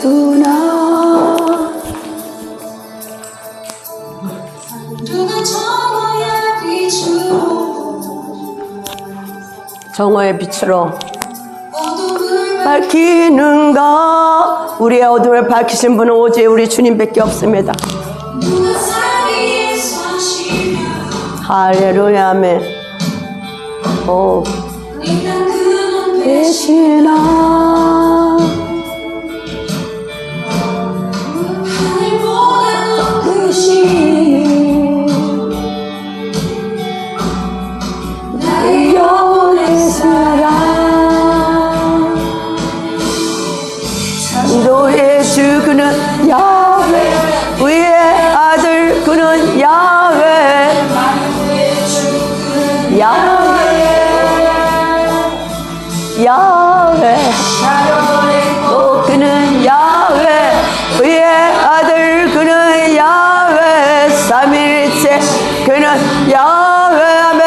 어두나 정오의 빛으로 밝히는가. 우리의 어둠을 밝히신 분은 오직 우리 주님밖에 없습니다. 할렐루야 아멘. 오 계시나 나의 영혼의 사랑 창조의 주 그는 야훼 의의 아들 그는 야훼 야훼 또 그는 야훼 의의 아들 그는 야훼 삼위일체 그는 야훼 아멘.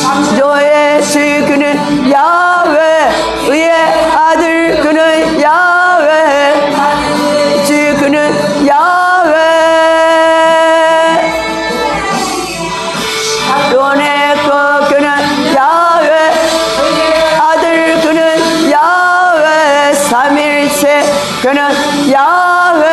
창조의 주 그는 야훼 의의 아들 그는 야훼 주 그는 야훼 돈의 것 그는 야훼 아들 그는 야훼 삼위일체 그는 야훼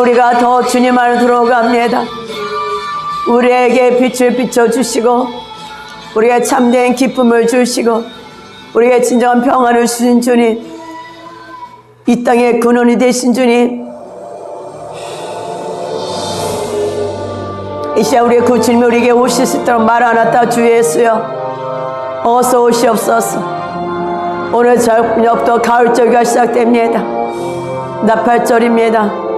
우리가 더 주님 안으로 들어갑니다. 우리에게 빛을 비춰주시고 우리에게 참된 기쁨을 주시고 우리에게 진정한 평안을 주신 주님, 이 땅의 근원이 되신 주님, 이 시간 우리의 그 주님이 우리에게 오실 수 있도록 마라나타 주 예수여 어서 오시옵소서. 오늘 저녁부터 가을절기가 시작됩니다. 나팔절입니다.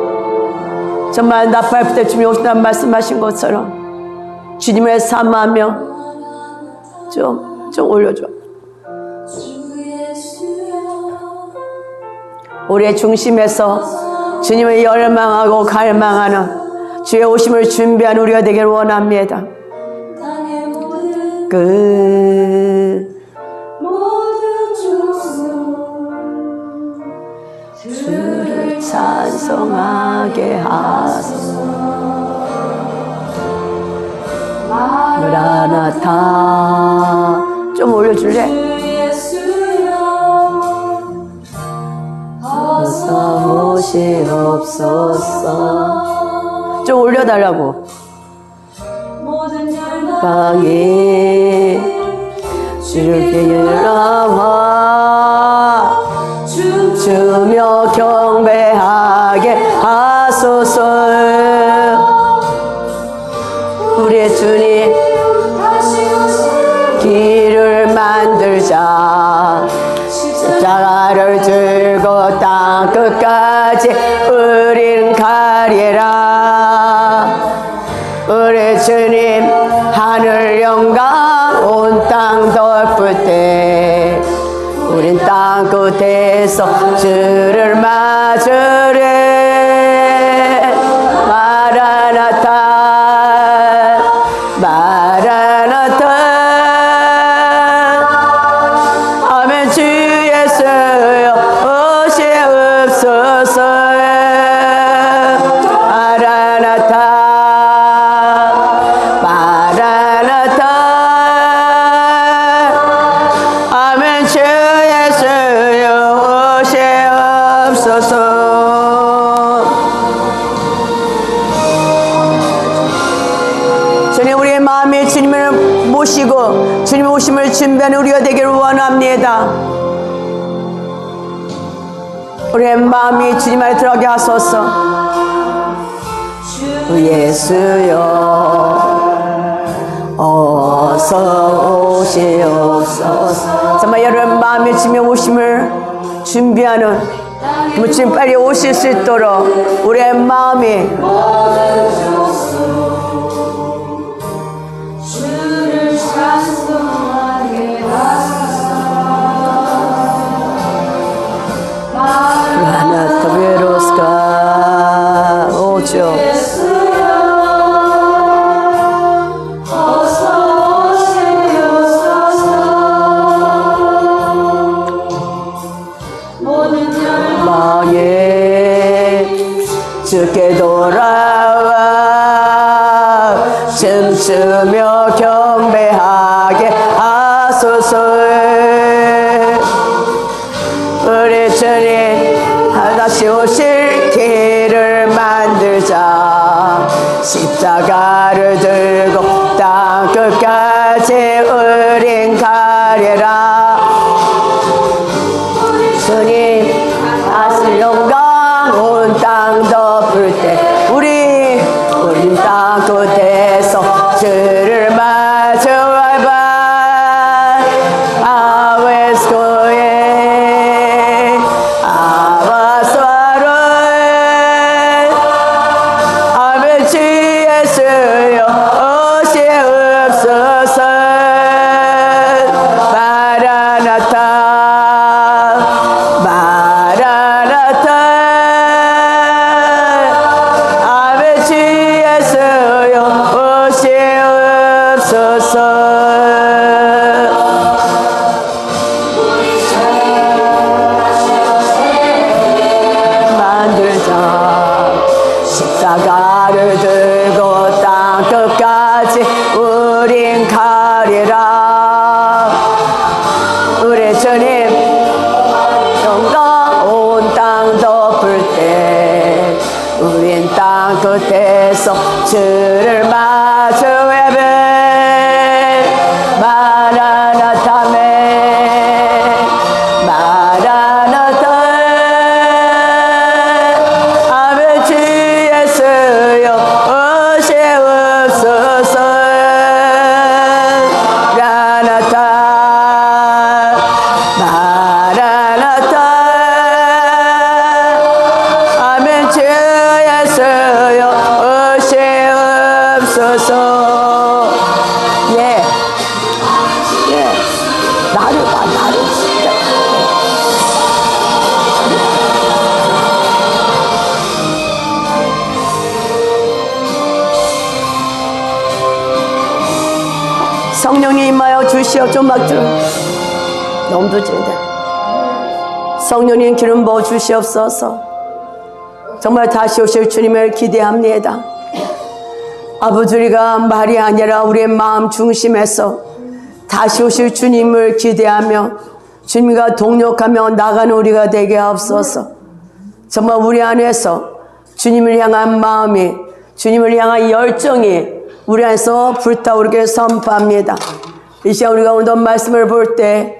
정말 나팔 때 주님이 오신다는 말씀하신 것처럼 주님을 사모하며 좀 올려줘. 우리의 중심에서 주님을 열망하고 갈망하는 주의 오심을 준비한 우리가 되기를 원합니다. 주를 찬송하게 하소서. 마라나타. 좀 올려줄래? 어서 오시옵소서. 좀 올려달라고. 방이 주를 기울여와 춤추며 경배하게 하소서. 우리의 주님 길을 만들자. 십자가를 들고 땅 끝까지 우린 가리라. 우리 주님 하늘 영광 온 땅 덮을 때 우린 땅 끝에서 주를 맞으래. 마라나타 마라나타. 아멘. 주 예수여 오시옵소서. 마라나타 마라나타. 아멘. 주 예수여 오시옵소서. 주님, 우리의 마음에 주님을 모시고 주님의 오심을 준비하는 우리가 되기를 원합니다. 우리의 마음이 주님 안에 들어가게 하소서. 예수여 어서 오시옵소서. 정말 여러분 마음에 짐에 오심을 준비하는 주님 빨리 오실 수 있도록 우리의 마음이 주를 찬송하게 하나 더 외로스가 오죠. 주께 돌아와 춤추며 경배하게 하소서. 우리 주님 다시 오실 길을 만들자. 십자가를 들고 땅 끝까지 우린 가리라. 주님 다시 영광 온 땅 덮을 때 우리 땅 끝에서 주를 마주해봐. 아웨스코에 아바스와로 아버지 예수여 오시옵소서. 마라나타 마라나타 아버지 예수여 오시옵소서. 만들자. 십자가를 들고 땅 끝까지 우린 가리라. 우리 주님 영광 온 땅 덮을 때 우린 땅 끝에서 주를 마주해봐. 마라나타메 마라나타 아버지 예수여 오시옵소서. 라나타 마라나타 아멘 주 예수여 오시옵소서. 예. 나를 봐 나를. 성령이 임하여 주시어. 좀 막 들어. 너무 늦은데. 성령님 기름 부어 주시옵소서. 정말 다시 오실 주님을 기대합니다. 아버지 우리가 말이 아니라 우리의 마음 중심에서 다시 오실 주님을 기대하며 주님과 동력하며 나가는 우리가 되게 하옵소서. 정말 우리 안에서 주님을 향한 마음이 주님을 향한 열정이 우리 안에서 불타오르게 선포합니다. 이 시간 우리가 오늘 말씀을 볼 때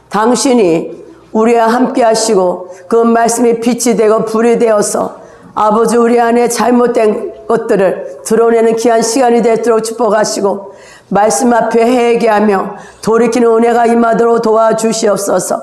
당신이 우리와 함께 하시고 그 말씀이 빛이 되고 불이 되어서 아버지 우리 안에 잘못된 것들을 드러내는 귀한 시간이 되도록 축복하시고 말씀 앞에 회개하며 돌이키는 은혜가 임하도록 도와주시옵소서.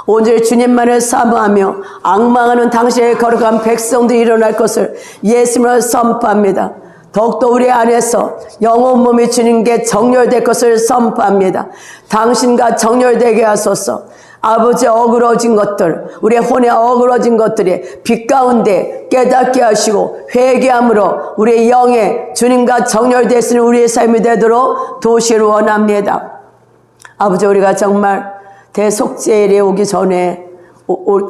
오늘 주님만을 사모하며 앙망하는 당신의 거룩한 백성들이 일어날 것을 예수님으로 선포합니다. 더욱더 우리 안에서 영혼 몸이 주님께 정렬될 것을 선포합니다. 당신과 정렬되게 하소서. 아버지 어그러진 것들, 우리의 혼에 어그러진 것들이 빛 가운데 깨닫게 하시고 회개함으로 우리의 영에 주님과 정렬되시는 우리의 삶이 되도록 도우시기를 원합니다. 아버지 우리가 정말 대속죄일에 오기 전에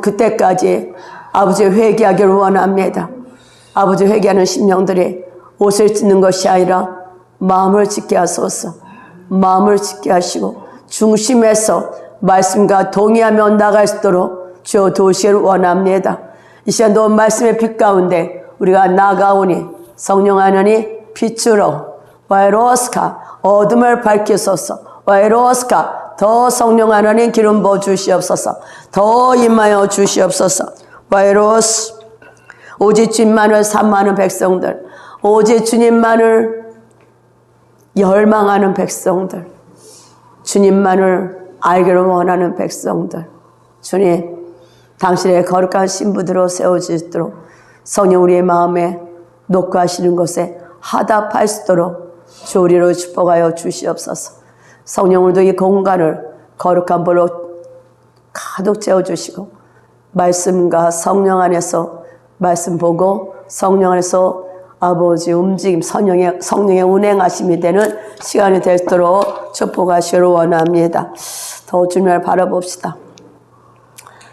그때까지 아버지 회개하기를 원합니다. 아버지 회개하는 심령들이 옷을 찢는 것이 아니라 마음을 찢게 하소서. 마음을 찢게 하시고 중심에서 말씀과 동의하며 나갈 수 있도록 주여 도우시기를 원합니다. 이 시간도 말씀의 빛 가운데 우리가 나가오니 성령 하나님 빛으로 와이로스카 어둠을 밝히소서. 와이로스카 더 성령 하나님 기름 부어 주시옵소서. 더 임하여 주시옵소서. 와이로스 오직 주님만을 사모하는 백성들, 오직 주님만을 열망하는 백성들, 주님만을 알기를 원하는 백성들, 주님 당신의 거룩한 신부들로 세워지도록 성령 우리의 마음에 녹화하시는 것에 하답할 수 있도록 조리로 축복하여 주시옵소서. 성령 오늘도 이 공간을 거룩한 불로 가득 채워주시고 말씀과 성령 안에서 말씀 보고 성령 안에서 아버지 움직임 성령의 운행하심이 되는 시간이 되도록 축복하시기를 원합니다. 더 주님을 바라봅시다.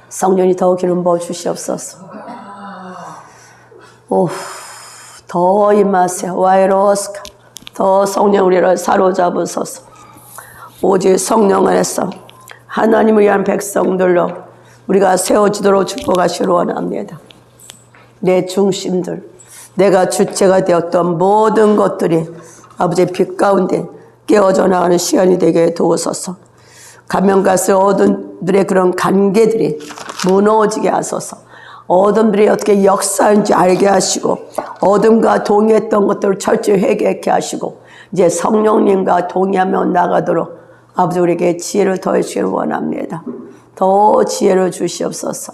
성령이 더 기름 부어 주시옵소서. 더 임하세요. 와이로스카. 더 성령 우리를 사로잡으소서. 오직 성령 안에서 하나님을 위한 백성들로 우리가 세워지도록 축복하시기를 원합니다. 내 중심들, 내가 주체가 되었던 모든 것들이 아버지의 빛 가운데 깨어져 나가는 시간이 되게 도우소서. 가면 갈수록 어둠들의 그런 관계들이 무너지게 하소서. 어둠들이 어떻게 역사인지 알게 하시고 어둠과 동의했던 것들을 철저히 회개하게 하시고 이제 성령님과 동의하며 나가도록 아버지 우리에게 지혜를 더해 주기를 원합니다. 더 지혜를 주시옵소서.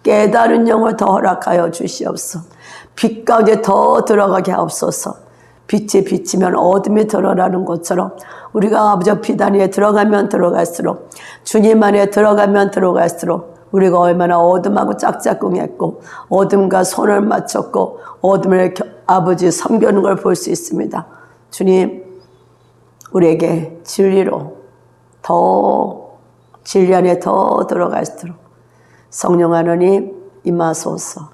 깨달은 영을 더 허락하여 주시옵소서. 빛 가운데 더 들어가게 하옵소서. 빛이 비치면 어둠이 드러나는 것처럼 우리가 아버지 빛 안에 들어가면 들어갈수록 주님 안에 들어가면 들어갈수록 우리가 얼마나 어둠하고 짝짝꿍했고 어둠과 손을 맞췄고 어둠을 아버지 섬기는 걸 볼 수 있습니다. 주님 우리에게 진리로 더 진리 안에 더 들어갈수록 성령 하나님 임하소서.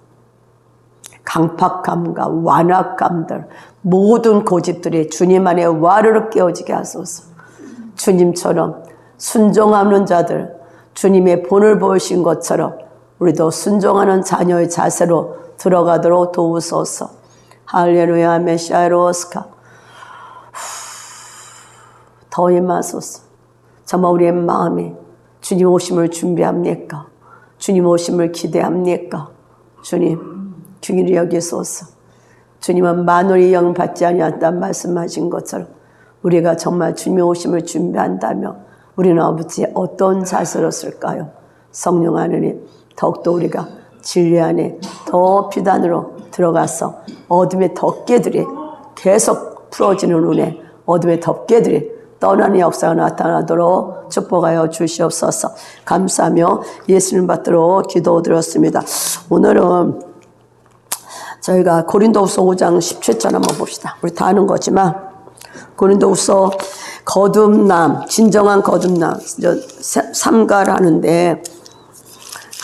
강팍함과 완악감들 모든 고집들이 주님 안에 와르르 깨어지게 하소서. 주님처럼 순종하는 자들 주님의 본을 보이신 것처럼 우리도 순종하는 자녀의 자세로 들어가도록 도우소서. 할렐루야 메시아로스카. 더 임하소서. 정말 우리의 마음이 주님 오심을 준비합니까? 주님 오심을 기대합니까? 주님 중일이 여기소서. 주님은 만월이 영 받지 아니하다 말씀하신 것처럼 우리가 정말 주님의 오심을 준비한다면 우리는 아버지 어떤 자세로 쓸까요? 성령 하나님 더욱더 우리가 진리 안에 더 피단으로 들어가서 어둠의 덮개들이 계속 풀어지는 은혜, 어둠의 덮개들이 떠나는 역사가 나타나도록 축복하여 주시옵소서. 감사하며 예수님 받도록 기도드렸습니다. 오늘은 저희가 고린도후서 5장 17절 한번 봅시다. 우리 다 아는 거지만 고린도후서 거듭남, 진정한 거듭남 삼가라는데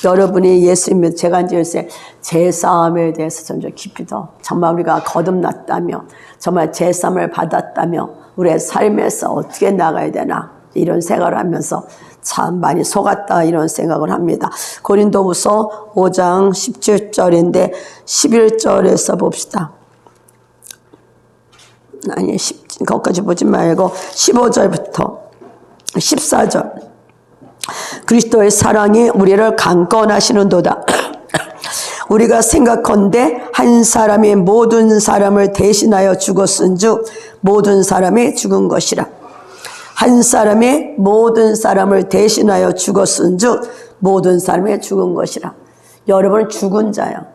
여러분이 예수님 제가 이제 요새 제사함에 대해서 점점 깊이 더 정말 우리가 거듭났다며 정말 제사함을 받았다며 우리의 삶에서 어떻게 나가야 되나 이런 생각을 하면서 참 많이 속았다 이런 생각을 합니다. 고린도후서 5장 17절인데 11절에서 봅시다. 아니 거기까지 보지 말고 15절부터 14절. 그리스도의 사랑이 우리를 강건하시는도다. 우리가 생각컨대 한 사람이 모든 사람을 대신하여 죽었은즉 모든 사람이 죽은 것이라. 한 사람이 모든 사람을 대신하여 죽었은즉 모든 사람이 죽은 것이라. 여러분은 죽은 자야.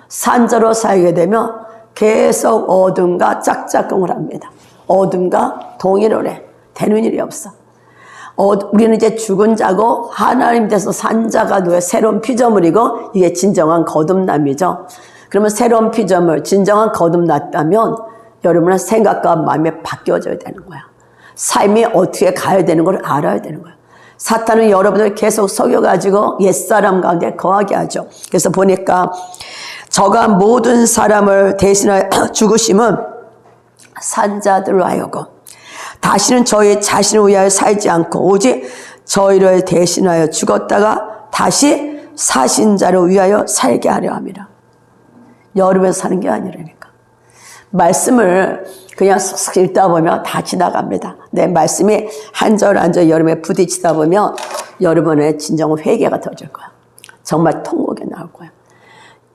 산자로 살게 되면 계속 어둠과 짝짝꿍을 합니다. 어둠과 동의를 해. 되는 일이 없어. 우리는 이제 죽은 자고 하나님 돼서 산 자가 누구야? 새로운 피조물이고 이게 진정한 거듭남이죠. 그러면 새로운 피조물, 진정한 거듭났다면 여러분의 생각과 마음이 바뀌어져야 되는 거야. 삶이 어떻게 가야 되는 걸 알아야 되는 거야. 사탄은 여러분을 계속 속여가지고 옛사람 가운데 거하게 하죠. 그래서 보니까 저가 모든 사람을 대신하여 죽으심은 산자들로 하여금 다시는 저희 자신을 위하여 살지 않고 오직 저희를 대신하여 죽었다가 다시 사신 자를 위하여 살게 하려 함이라. 여름에 사는 게 아니라니까. 말씀을 그냥 쓱 읽다 보면 다 지나갑니다. 내 말씀이 한 절 한 절 여름에 부딪히다 보면 여러분의 진정 회개가 터질 거야. 정말 통곡이 나올 거야.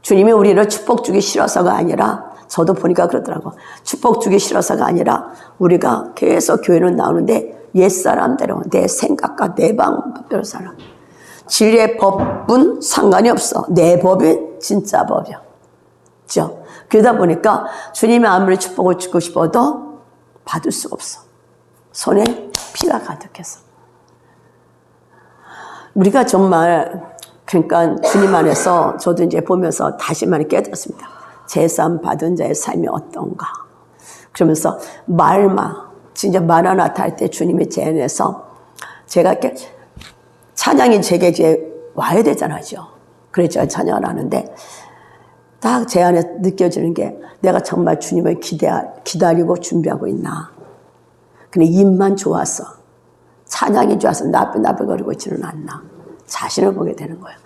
주님이 우리를 축복 주기 싫어서가 아니라 저도 보니까 그러더라고. 축복 주기 싫어서가 아니라 우리가 계속 교회는 나오는데 옛사람대로 내 생각과 내 방법대로 살아. 진리의 법은 상관이 없어. 내 법이 진짜 법이야. 그렇죠? 그러다 보니까 주님이 아무리 축복을 주고 싶어도 받을 수가 없어. 손에 피가 가득해서. 우리가 정말 그러니까 주님 안에서 저도 이제 보면서 다시 많이 깨닫습니다. 제삼 받은 자의 삶이 어떤가. 그러면서 진짜 말 하나 할 때 주님이 제 안에서 제가 이렇게 찬양이 제게 이제 와야 되잖아요. 그래서 찬양을 하는데 딱 제 안에 느껴지는 게 내가 정말 주님을 기다리고 준비하고 있나. 근데 입만 좋아서 찬양이 좋아서 나불나불거리고 있지는 않나. 자신을 보게 되는 거예요.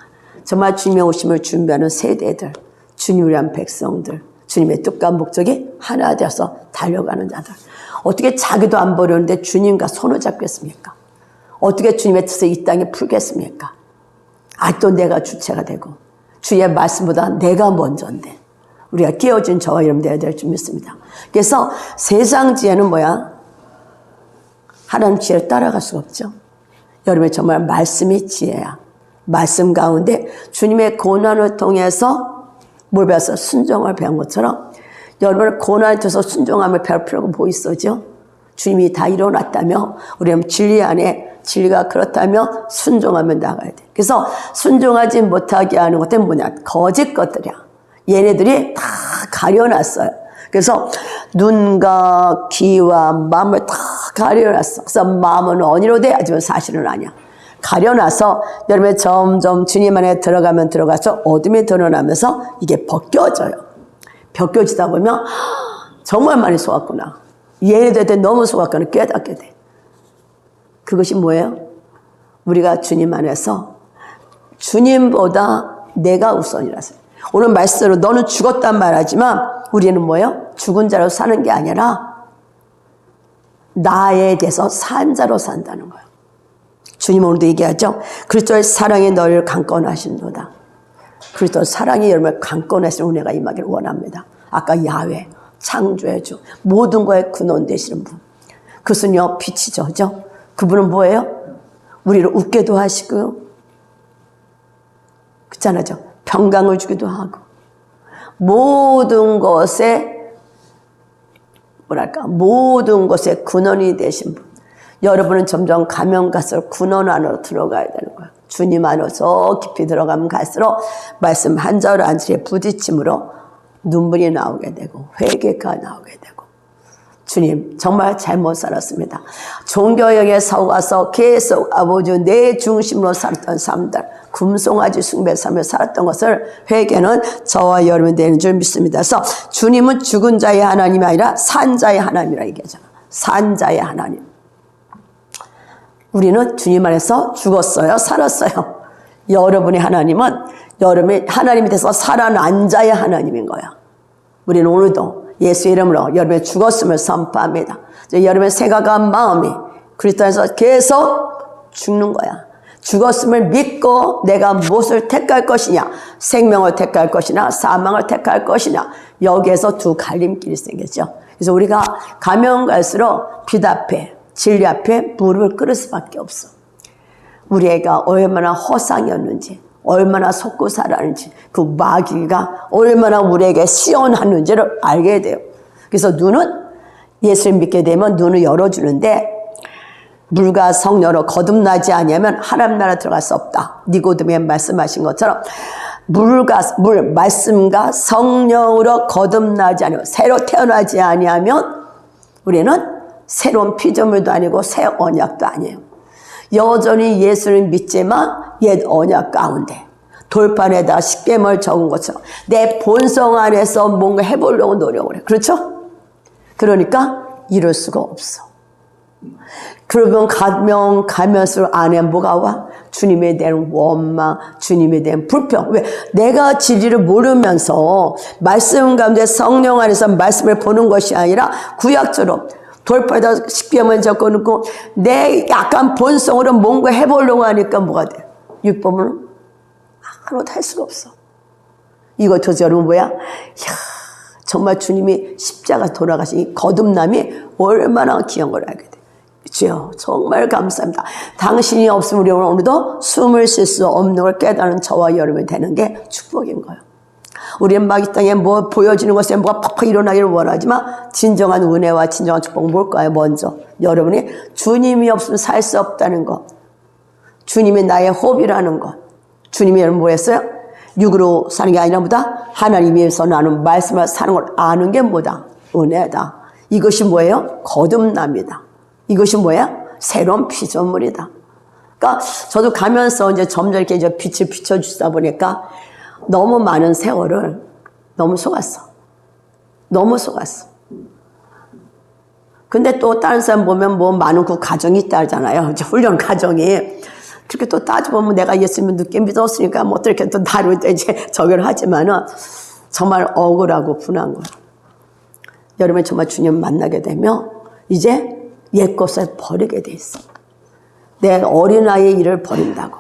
정말 주님의 오심을 준비하는 세대들, 주님을 위한 백성들, 주님의 뜻과 목적이 하나 되어서 달려가는 자들. 어떻게 자기도 안 버렸는데 주님과 손을 잡겠습니까? 어떻게 주님의 뜻을 이 땅에 풀겠습니까? 또 내가 주체가 되고 주의 말씀보다 내가 먼저인데 우리가 깨어진 저와 여러분 되어야 될 줄 믿습니다. 그래서 세상 지혜는 뭐야? 하나님 지혜를 따라갈 수가 없죠. 여러분의 정말 말씀이 지혜야. 말씀 가운데 주님의 고난을 통해서 뭘 배워서 순종을 배운 것처럼 여러분의 고난을 통해서 순종함을 배울 필요가 뭐 있어죠? 주님이 다 일어났다며 우리는 진리 안에 진리가 그렇다며 순종하면 나가야 돼. 그래서 순종하지 못하게 하는 것들은 뭐냐? 거짓 것들이야. 얘네들이 다 가려놨어요. 그래서 눈과 귀와 마음을 다 가려놨어. 그래서 마음은 언니로 돼? 하지만 사실은 아니야. 가려놔서 여러분이 점점 주님 안에 들어가서 어둠이 드러나면서 이게 벗겨져요. 벗겨지다 보면 정말 많이 속았구나. 얘네들한테 너무 속았구나 깨닫게 돼. 그것이 뭐예요? 우리가 주님 안에서 주님보다 내가 우선이라서. 오늘 말씀으로 너는 죽었단 말하지만 우리는 뭐예요? 죽은 자로 사는 게 아니라 나에 대해서 산 자로 산다는 거예요. 주님 오늘도 얘기하죠. 그리스도의 사랑이 너를 강권하신도다. 그리스도의 사랑이 여러분을 강권하시는 은혜가 임하기를 원합니다. 아까 야훼, 창조의 주, 모든 거에 근원 되시는 분. 그것은요 빛이죠. 그죠? 그분은 뭐예요? 우리를 웃게도 하시고요. 그렇잖아요. 평강을 주기도 하고 모든 것에 모든 것에 근원이 되신 분. 여러분은 점점 가면 갈수록 근원 안으로 들어가야 되는 거예요. 주님 안으로 깊이 들어가면 갈수록 말씀 한 절 한 절에 부딪힘으로 눈물이 나오게 되고 회개가 나오게 되고 주님 정말 잘못 살았습니다. 종교형에 속아서 계속 아버지 내 중심으로 살았던 삶들 금송아지 숭배 삶을 살았던 것을 회개는 저와 여러분 되는 줄 믿습니다. 그래서 주님은 죽은 자의 하나님이 아니라 산 자의 하나님이라 얘기하잖아. 산 자의 하나님. 우리는 주님 안에서 죽었어요. 살았어요. 여러분의 하나님은 여러분이 하나님이 돼서 살아난 자의 하나님인 거야. 우리는 오늘도 예수 이름으로 여러분의 죽었음을 선포합니다. 여러분의 생각과 마음이 그리스도 안에서 계속 죽는 거야. 죽었음을 믿고 내가 무엇을 택할 것이냐, 생명을 택할 것이냐, 사망을 택할 것이냐, 여기에서 두 갈림길이 생겼죠. 그래서 우리가 가면 갈수록 빛 앞에 진리 앞에 무릎을 꿇을 수밖에 없어. 우리 애가 얼마나 허상이었는지, 얼마나 속고 살았는지, 그 마귀가 얼마나 우리에게 시원하는지를 알게 돼요. 그래서 눈은 예수를 믿게 되면 눈을 열어주는데 물과 성령으로 거듭나지 아니하면 하나님 나라 들어갈 수 없다. 니고데모에 말씀하신 것처럼 말씀과 성령으로 거듭나지 아니하면 새로 태어나지 아니하면 우리는 새로운 피조물도 아니고 새 언약도 아니에요. 여전히 예수를 믿지만 옛 언약 가운데 돌판에다 십계명을 적은 것처럼 내 본성 안에서 뭔가 해보려고 노력을 해. 그렇죠? 그러니까 이럴 수가 없어. 그러면 가면서 안에 뭐가 와? 주님에 대한 원망, 주님에 대한 불평. 왜? 내가 진리를 모르면서 말씀 가운데 성령 안에서 말씀을 보는 것이 아니라 구약처럼 돌파에다 십계명을 적어놓고 내 약간 본성으로 뭔가 해보려고 하니까 뭐가 돼? 율법은 아무것도 할 수가 없어. 이거 도대체 여러분 뭐야? 이야, 정말 주님이 십자가 돌아가신 이 거듭남이 얼마나 귀한 걸 알게 돼요. 주여 정말 감사합니다. 당신이 없으면 우리 오늘도 숨을 쉴 수 없는 걸 깨달은 저와 여러분이 되는 게 축복인 거예요. 우리는 막 이 땅에 뭐 보여지는 것에 뭐가 팍팍 일어나기를 원하지만 진정한 은혜와 진정한 축복은 뭘까요? 먼저 여러분이 주님이 없으면 살 수 없다는 것, 주님이 나의 호흡이라는 것, 주님이 여러분 뭐였어요? 육으로 사는 게 아니라 뭐다? 하나님에서 나는 말씀을 사는 걸 아는 게 뭐다? 은혜다. 이것이 뭐예요? 거듭남이다. 이것이 뭐야? 새로운 피조물이다. 그러니까 저도 가면서 이제 점점 이렇게 이제 빛을 비춰주다 보니까 너무 많은 세월을 너무 속았어. 너무 속았어. 근데 또 다른 사람 보면 뭐 많은 그 가정이 있다 하잖아요. 이제 훈련 가정이. 그렇게 또 따져보면 내가 예수님을 늦게 믿었으니까 뭐 어떻게 또 나를 이제 저기를 하지만은 정말 억울하고 분한 거예요. 여러분 정말 주님 만나게 되면 이제 옛것을 버리게 돼 있어. 내 어린아이의 일을 버린다고.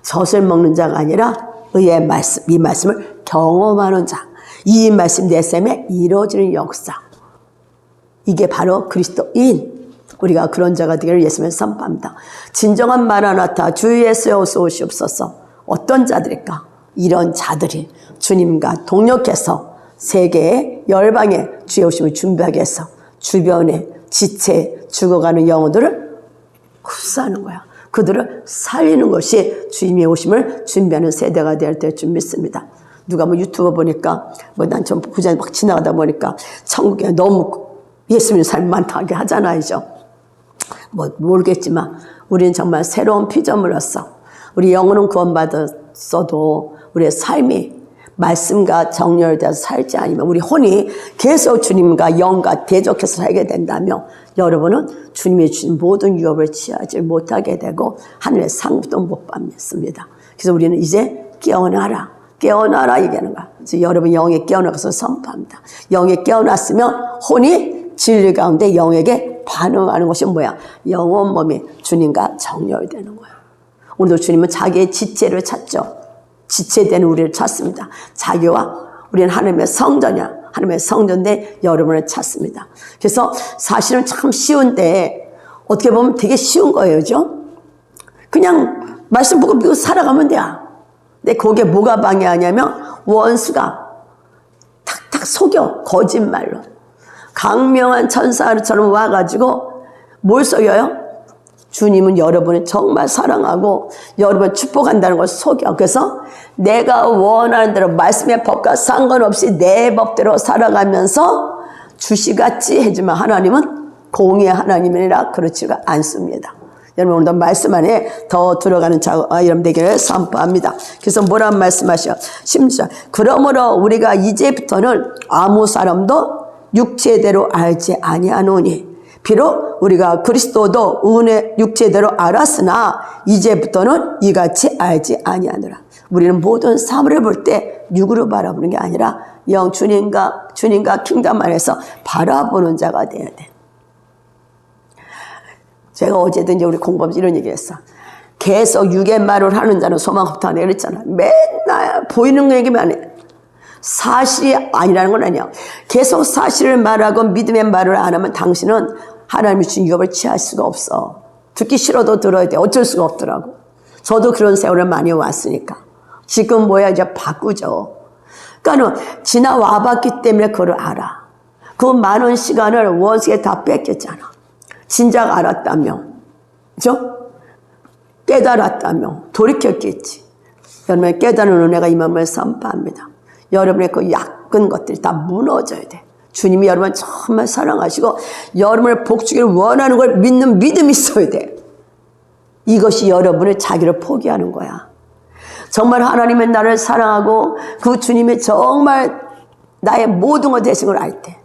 젖을 먹는 자가 아니라 의의 말씀, 이 말씀을 경험하는 자. 이 말씀 내 삶에 이루어지는 역사. 이게 바로 그리스도인. 우리가 그런 자가 되기를 예수님을 선포합니다. 진정한 마라나타 주 예수여 어서 오시옵소서. 어떤 자들일까? 이런 자들이 주님과 동력해서 세계의 열방에 주의 오심을 준비하게 해서 주변에 지체 죽어가는 영혼들을 흡수하는 거야. 그들을 살리는 것이 주님의 오심을 준비하는 세대가 될 줄 믿습니다. 누가 뭐 유튜브 보니까 뭐 난 좀 부자 막 지나가다 보니까 천국에 너무 예수님 삶 많다게 하잖아요. 뭐 모르겠지만 우리는 정말 새로운 피조물로서 우리 영혼은 구원받았어도 우리의 삶이 말씀과 정렬되어서 살지 않으면 우리 혼이 계속 주님과 영과 대적해서 살게 된다면 여러분은 주님이 주신 모든 유업을 취하지 못하게 되고 하늘의 상급도 못 받습니다. 그래서 우리는 이제 깨어나라. 깨어나라 얘기하는 거야. 그래서 여러분 영에 깨어나서 선포합니다. 영에 깨어났으면 혼이 진리 가운데 영에게 반응하는 것이 뭐야? 영혼 몸이 주님과 정렬되는 거야. 오늘도 주님은 자기의 지체를 찾죠. 지체되는 우리를 찾습니다. 자기와 우리는 하나님의 성전이야. 하나님의 성전인데 여러분을 찾습니다. 그래서 사실은 참 쉬운데 어떻게 보면 되게 쉬운 거예요. 그죠? 그냥 말씀 보고 믿고 살아가면 돼. 근데 거기에 뭐가 방해하냐면 원수가 탁탁 속여. 거짓말로. 강명한 천사처럼 와가지고 뭘 속여요? 주님은 여러분을 정말 사랑하고 여러분을 축복한다는 걸 속여. 그래서 내가 원하는 대로 말씀의 법과 상관없이 내 법대로 살아가면서 주시같이 해주면 하나님은 공의의 하나님이라 그렇지가 않습니다. 여러분 오늘도 말씀 안에 더 들어가는 여러분 되기를 선포합니다. 그래서 뭐라고 말씀하셔? 10절 그러므로 우리가 이제부터는 아무 사람도 육체대로 알지 아니하노니 비록 우리가 그리스도도 은혜 육체대로 알았으나 이제부터는 이같이 알지 아니하노라. 우리는 모든 사물을 볼 때 육으로 바라보는 게 아니라 영 주님과 킹덤 안에서 바라보는 자가 돼야 돼. 제가 어제도 이제 우리 공부하면서 이런 얘기 했어. 계속 육의 말을 하는 자는 소망 없다 그랬잖아. 맨날 보이는 거 얘기만 해. 사실이 아니라는 건 아니야. 계속 사실을 말하고 믿음의 말을 안 하면 당신은 하나님이 주신 유업을 취할 수가 없어. 듣기 싫어도 들어야 돼. 어쩔 수가 없더라고. 저도 그런 세월을 많이 왔으니까. 지금 뭐야 이제 바꾸죠. 그러니까 지나와 봤기 때문에 그걸 알아. 그 많은 시간을 원수에 다 뺏겼잖아. 진작 알았다면, 그죠? 깨달았다면 돌이켰겠지. 여러분의 깨달은 은혜가 임함을 선포합니다. 여러분의 그 약한 것들이 다 무너져야 돼. 주님이 여러분을 정말 사랑하시고 여러분을 복주기를 원하는 걸 믿는 믿음이 있어야 돼. 이것이 여러분의 자기를 포기하는 거야. 정말 하나님의 나를 사랑하고 그 주님이 정말 나의 모든 것 되신 걸 알 때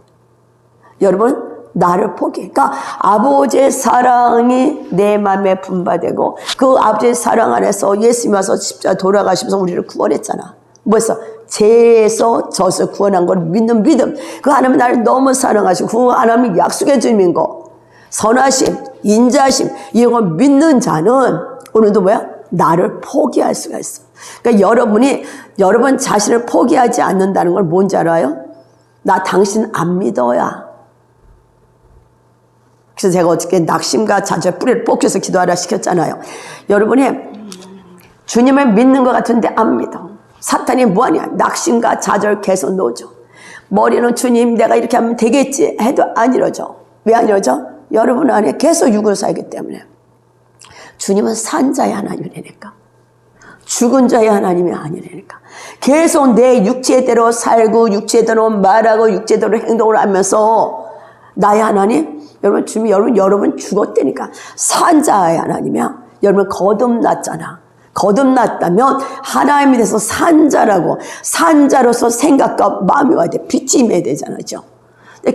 여러분 나를 포기해. 그러니까 아버지의 사랑이 내 마음에 분바되고 그 아버지의 사랑 안에서 예수님이 와서 십자가 돌아가시면서 우리를 구원했잖아. 뭐였어? 죄에서 져서 구원한 걸 믿는 믿음. 그 하나님이 나를 너무 사랑하시고 그 하나님이 약속해 주는 거. 선하심, 인자심 이런 걸 믿는 자는 오늘도 뭐야? 나를 포기할 수가 있어. 그러니까 여러분 자신을 포기하지 않는다는 걸 뭔지 알아요? 나 당신 안 믿어야. 그래서 제가 어저께 낙심과 좌절 뿌리를 뽑혀서 기도하라 시켰잖아요. 여러분이 주님을 믿는 것 같은데 안 믿어. 사탄이 뭐하냐? 낙심과 좌절 계속 넣어줘. 머리는 주님 내가 이렇게 하면 되겠지 해도 안 이루어져. 왜 안 이루어져? 여러분 안에 계속 육으로 살기 때문에. 주님은 산 자의 하나님이라니까. 죽은 자의 하나님이 아니라니까. 계속 내 육체대로 살고 육체대로 말하고 육체대로 행동을 하면서 나의 하나님, 여러분 죽었다니까. 산 자의 하나님이야. 여러분 거듭났잖아. 거듭났다면 하나님에 대해서 산자라고, 산자로서 생각과 마음이 와야 돼. 빛이 임해야 되잖아요.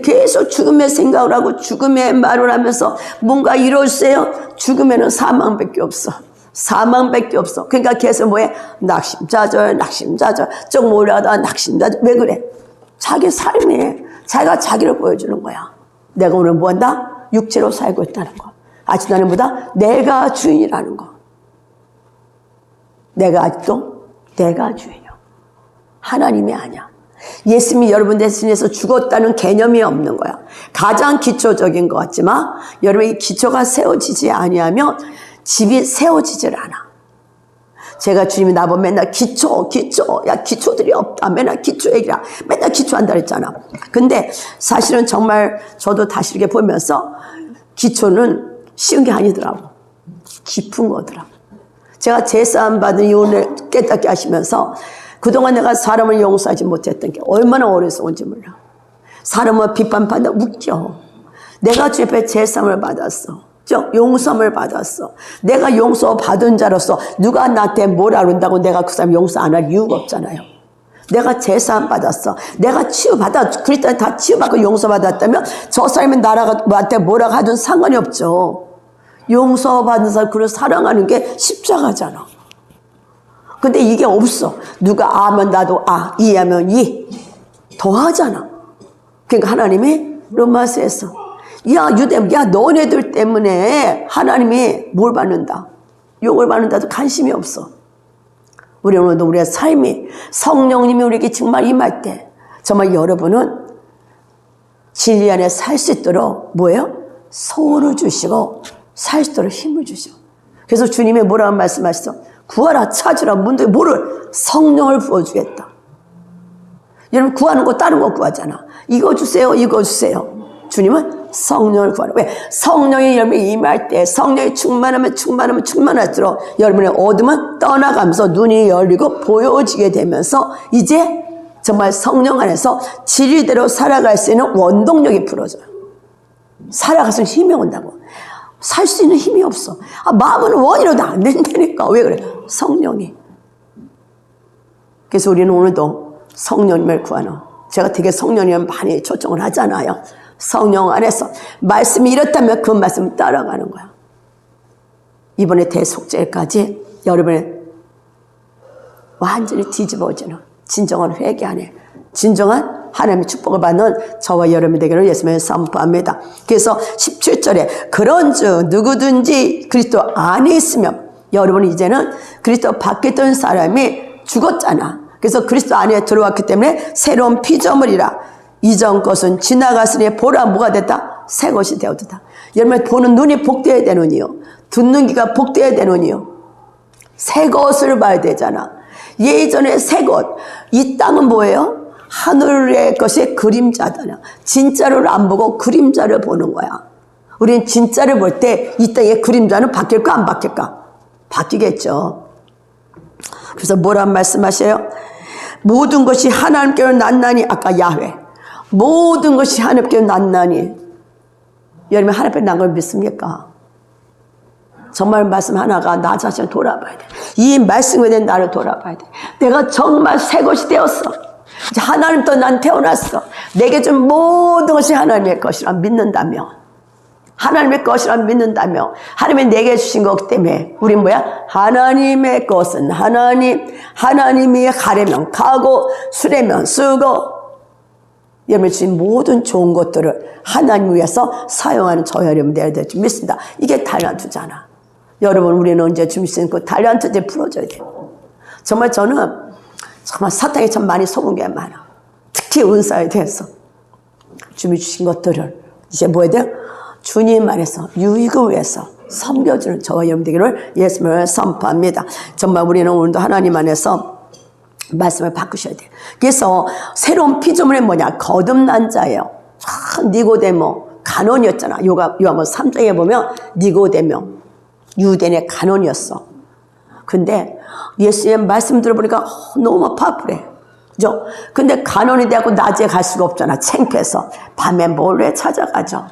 계속 죽음의 생각을 하고 죽음의 말을 하면서 뭔가 이루어주세요. 죽음에는 사망밖에 없어. 사망밖에 없어. 그러니까 계속 뭐해? 낙심좌절, 낙심좌절. 조금 올라가다가 낙심좌절. 왜 그래? 자기 삶에 자기가 자기를 보여주는 거야. 내가 오늘 뭐 한다? 육체로 살고 있다는 거. 아직도 나는 뭐다? 내가 주인이라는 거. 내가 아직도 내가 주인이야. 하나님이 아니야. 예수님이 여러분 대신해서 죽었다는 개념이 없는 거야. 가장 기초적인 것 같지만 여러분 이 기초가 세워지지 아니하면 집이 세워지질 않아. 제가 주님이 나보면 맨날 기초, 야 기초들이 없다. 맨날 기초 얘기라. 맨날 기초한다 그랬잖아. 근데 사실은 정말 저도 다시 이렇게 보면서 기초는 쉬운 게 아니더라고. 깊은 거더라고. 제가 제사함 받은 이혼을 깨닫게 하시면서 그동안 내가 사람을 용서하지 못했던 게 얼마나 어리석은지 몰라. 사람을 비판받아 웃겨. 내가 주 앞에 제사함을 받았어. 용서함을 받았어. 내가 용서받은 자로서 누가 나한테 뭐라 그런다고 내가 그 사람 용서 안 할 이유가 없잖아요. 내가 제사함 받았어. 내가 치유받아. 그리스도는 다 치유받고 용서받았다면 저 사람이 나한테 뭐라고 하든 상관이 없죠. 용서받은 사람 그를 사랑하는 게 십자가잖아. 근데 이게 없어. 누가 아면 나도 아, 이하면 이. 더하잖아. 그러니까 하나님이 로마서에서 야 너네들 때문에 하나님이 뭘 받는다? 욕을 받는다도 관심이 없어. 우리 오늘도 우리의 삶이 성령님이 우리에게 정말 임할 때 정말 여러분은 진리 안에 살 수 있도록 뭐예요? 소원을 주시고 살 수 있도록 힘을 주시고. 그래서 주님이 뭐라고 말씀하시죠? 구하라 찾으라 문득 뭐를? 성령을 부어주겠다. 여러분 구하는 거 다른 거 구하잖아. 이거 주세요 이거 주세요. 주님은 성령을 구하라. 왜? 성령이 여러분이 임할 때 성령이 충만할수록 여러분의 어둠은 떠나가면서 눈이 열리고 보여지게 되면서 이제 정말 성령 안에서 진리대로 살아갈 수 있는 원동력이 풀어져요. 살아가서 힘이 온다고. 살 수 있는 힘이 없어. 마음은 원이라도 안 된다니까. 왜 그래? 성령이. 그래서 우리는 오늘도 성령님을 구하는, 제가 되게 성령님을 많이 초청을 하잖아요. 성령 안에서 말씀이 이렇다면 그 말씀을 따라가는 거야. 이번에 대속죄까지 여러분의 완전히 뒤집어지는 진정한 회개 안에 진정한 하나님의 축복을 받는 저와 여러분 되기를 예수님을 선포합니다. 그래서 17절에 그런즉 누구든지 그리스도 안에 있으면, 여러분 이제는 그리스도 밖에 있던 사람이 죽었잖아. 그래서 그리스도 안에 들어왔기 때문에 새로운 피조물이라. 이전 것은 지나갔으니 보라 뭐가 됐다? 새 것이 되었다. 여러분 보는 눈이 복되어야 되는 이유, 듣는 귀가 복되어야 되는 이유, 새 것을 봐야 되잖아. 예전에 새 것, 이 땅은 뭐예요? 하늘의 것이 그림자잖아. 진짜를 안 보고 그림자를 보는 거야. 우리는 진짜를 볼 때 이 땅의 그림자는 바뀔까 안 바뀔까? 바뀌겠죠. 그래서 뭐란 말씀하셔요? 모든 것이 하나님께로 났나니, 아까 야훼, 모든 것이 하나님께로 났나니. 여러분 하나님께 난 걸 믿습니까? 정말 말씀 하나가 나 자신을 돌아봐야 돼. 이 말씀에 대한 나를 돌아봐야 돼. 내가 정말 새 것이 되었어. 이제 하나님 또 난 태어났어. 내게 준 모든 것이 하나님의 것이라 믿는다며, 하나님의 것이라 믿는다며, 하나님이 내게 주신 거기 때문에 우린 뭐야? 하나님의 것은 하나님이 가려면 가고 수레면 쓰고, 여러분 주신 모든 좋은 것들을 하나님 위해서 사용하는 저 여러분 되어야 될 줄 믿습니다. 이게 달란트잖아. 여러분 우리는 언제 주신 그 달란트 이제 풀어줘야 돼. 정말 저는 정말 사탄이 참 많이 속은 게 많아. 특히 은사에 대해서. 주님이 주신 것들을 이제 뭐 해야 돼요? 주님 안에서 유익을 위해서 섬겨주는 저와 여러분 되기를 예수님을 선포합니다. 정말 우리는 오늘도 하나님 안에서 말씀을 바꾸셔야 돼요. 그래서 새로운 피조물이 뭐냐? 거듭난 자예요. 니고데모 간원이었잖아. 요한복음 3장에 보면 니고데모 유대인의 간원이었어. 근데 예수님의 말씀 들어보니까 너무 파워풀해. 그죠? 근데 간원이 되고 낮에 갈 수가 없잖아. 창피해서. 밤에 몰래 찾아가죠.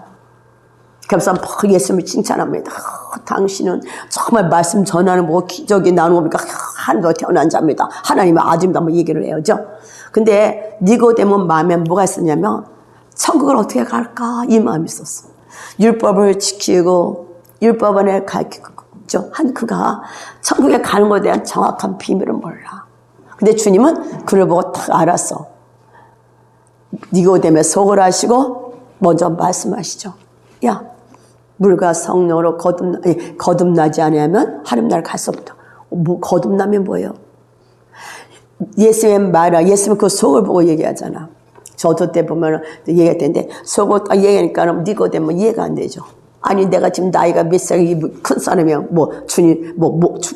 그래서 예수님을 칭찬합니다. 당신은 정말 말씀 전하는 뭐 기적이 나누고 보니까 하늘로 태어난 자입니다. 하나님의 아들입니다. 뭐 얘기를 해요죠. 근데 니고데모 마음에 뭐가 있었냐면 천국을 어떻게 갈까 이 마음이 있었어. 율법을 지키고 율법 안에 가르치고 한 그가 천국에 가는 것에 대한 정확한 비밀을 몰라. 근데 주님은 그를 보고 딱 알았어. 니고데모의 속을 아시고 먼저 말씀하시죠. 야, 물과 성령으로 거듭나지 않으면 하늘나라를 갈 수 없다. 뭐 거듭나면 뭐예요? 예수님 말아. 예수님 그 속을 보고 얘기하잖아. 저도 때 보면 얘기할 텐데 속을 딱 얘기하니까 니고데모 이해가 안 되죠. 아니 내가 지금 나이가 몇 살이 큰 사람이야. 뭐 주님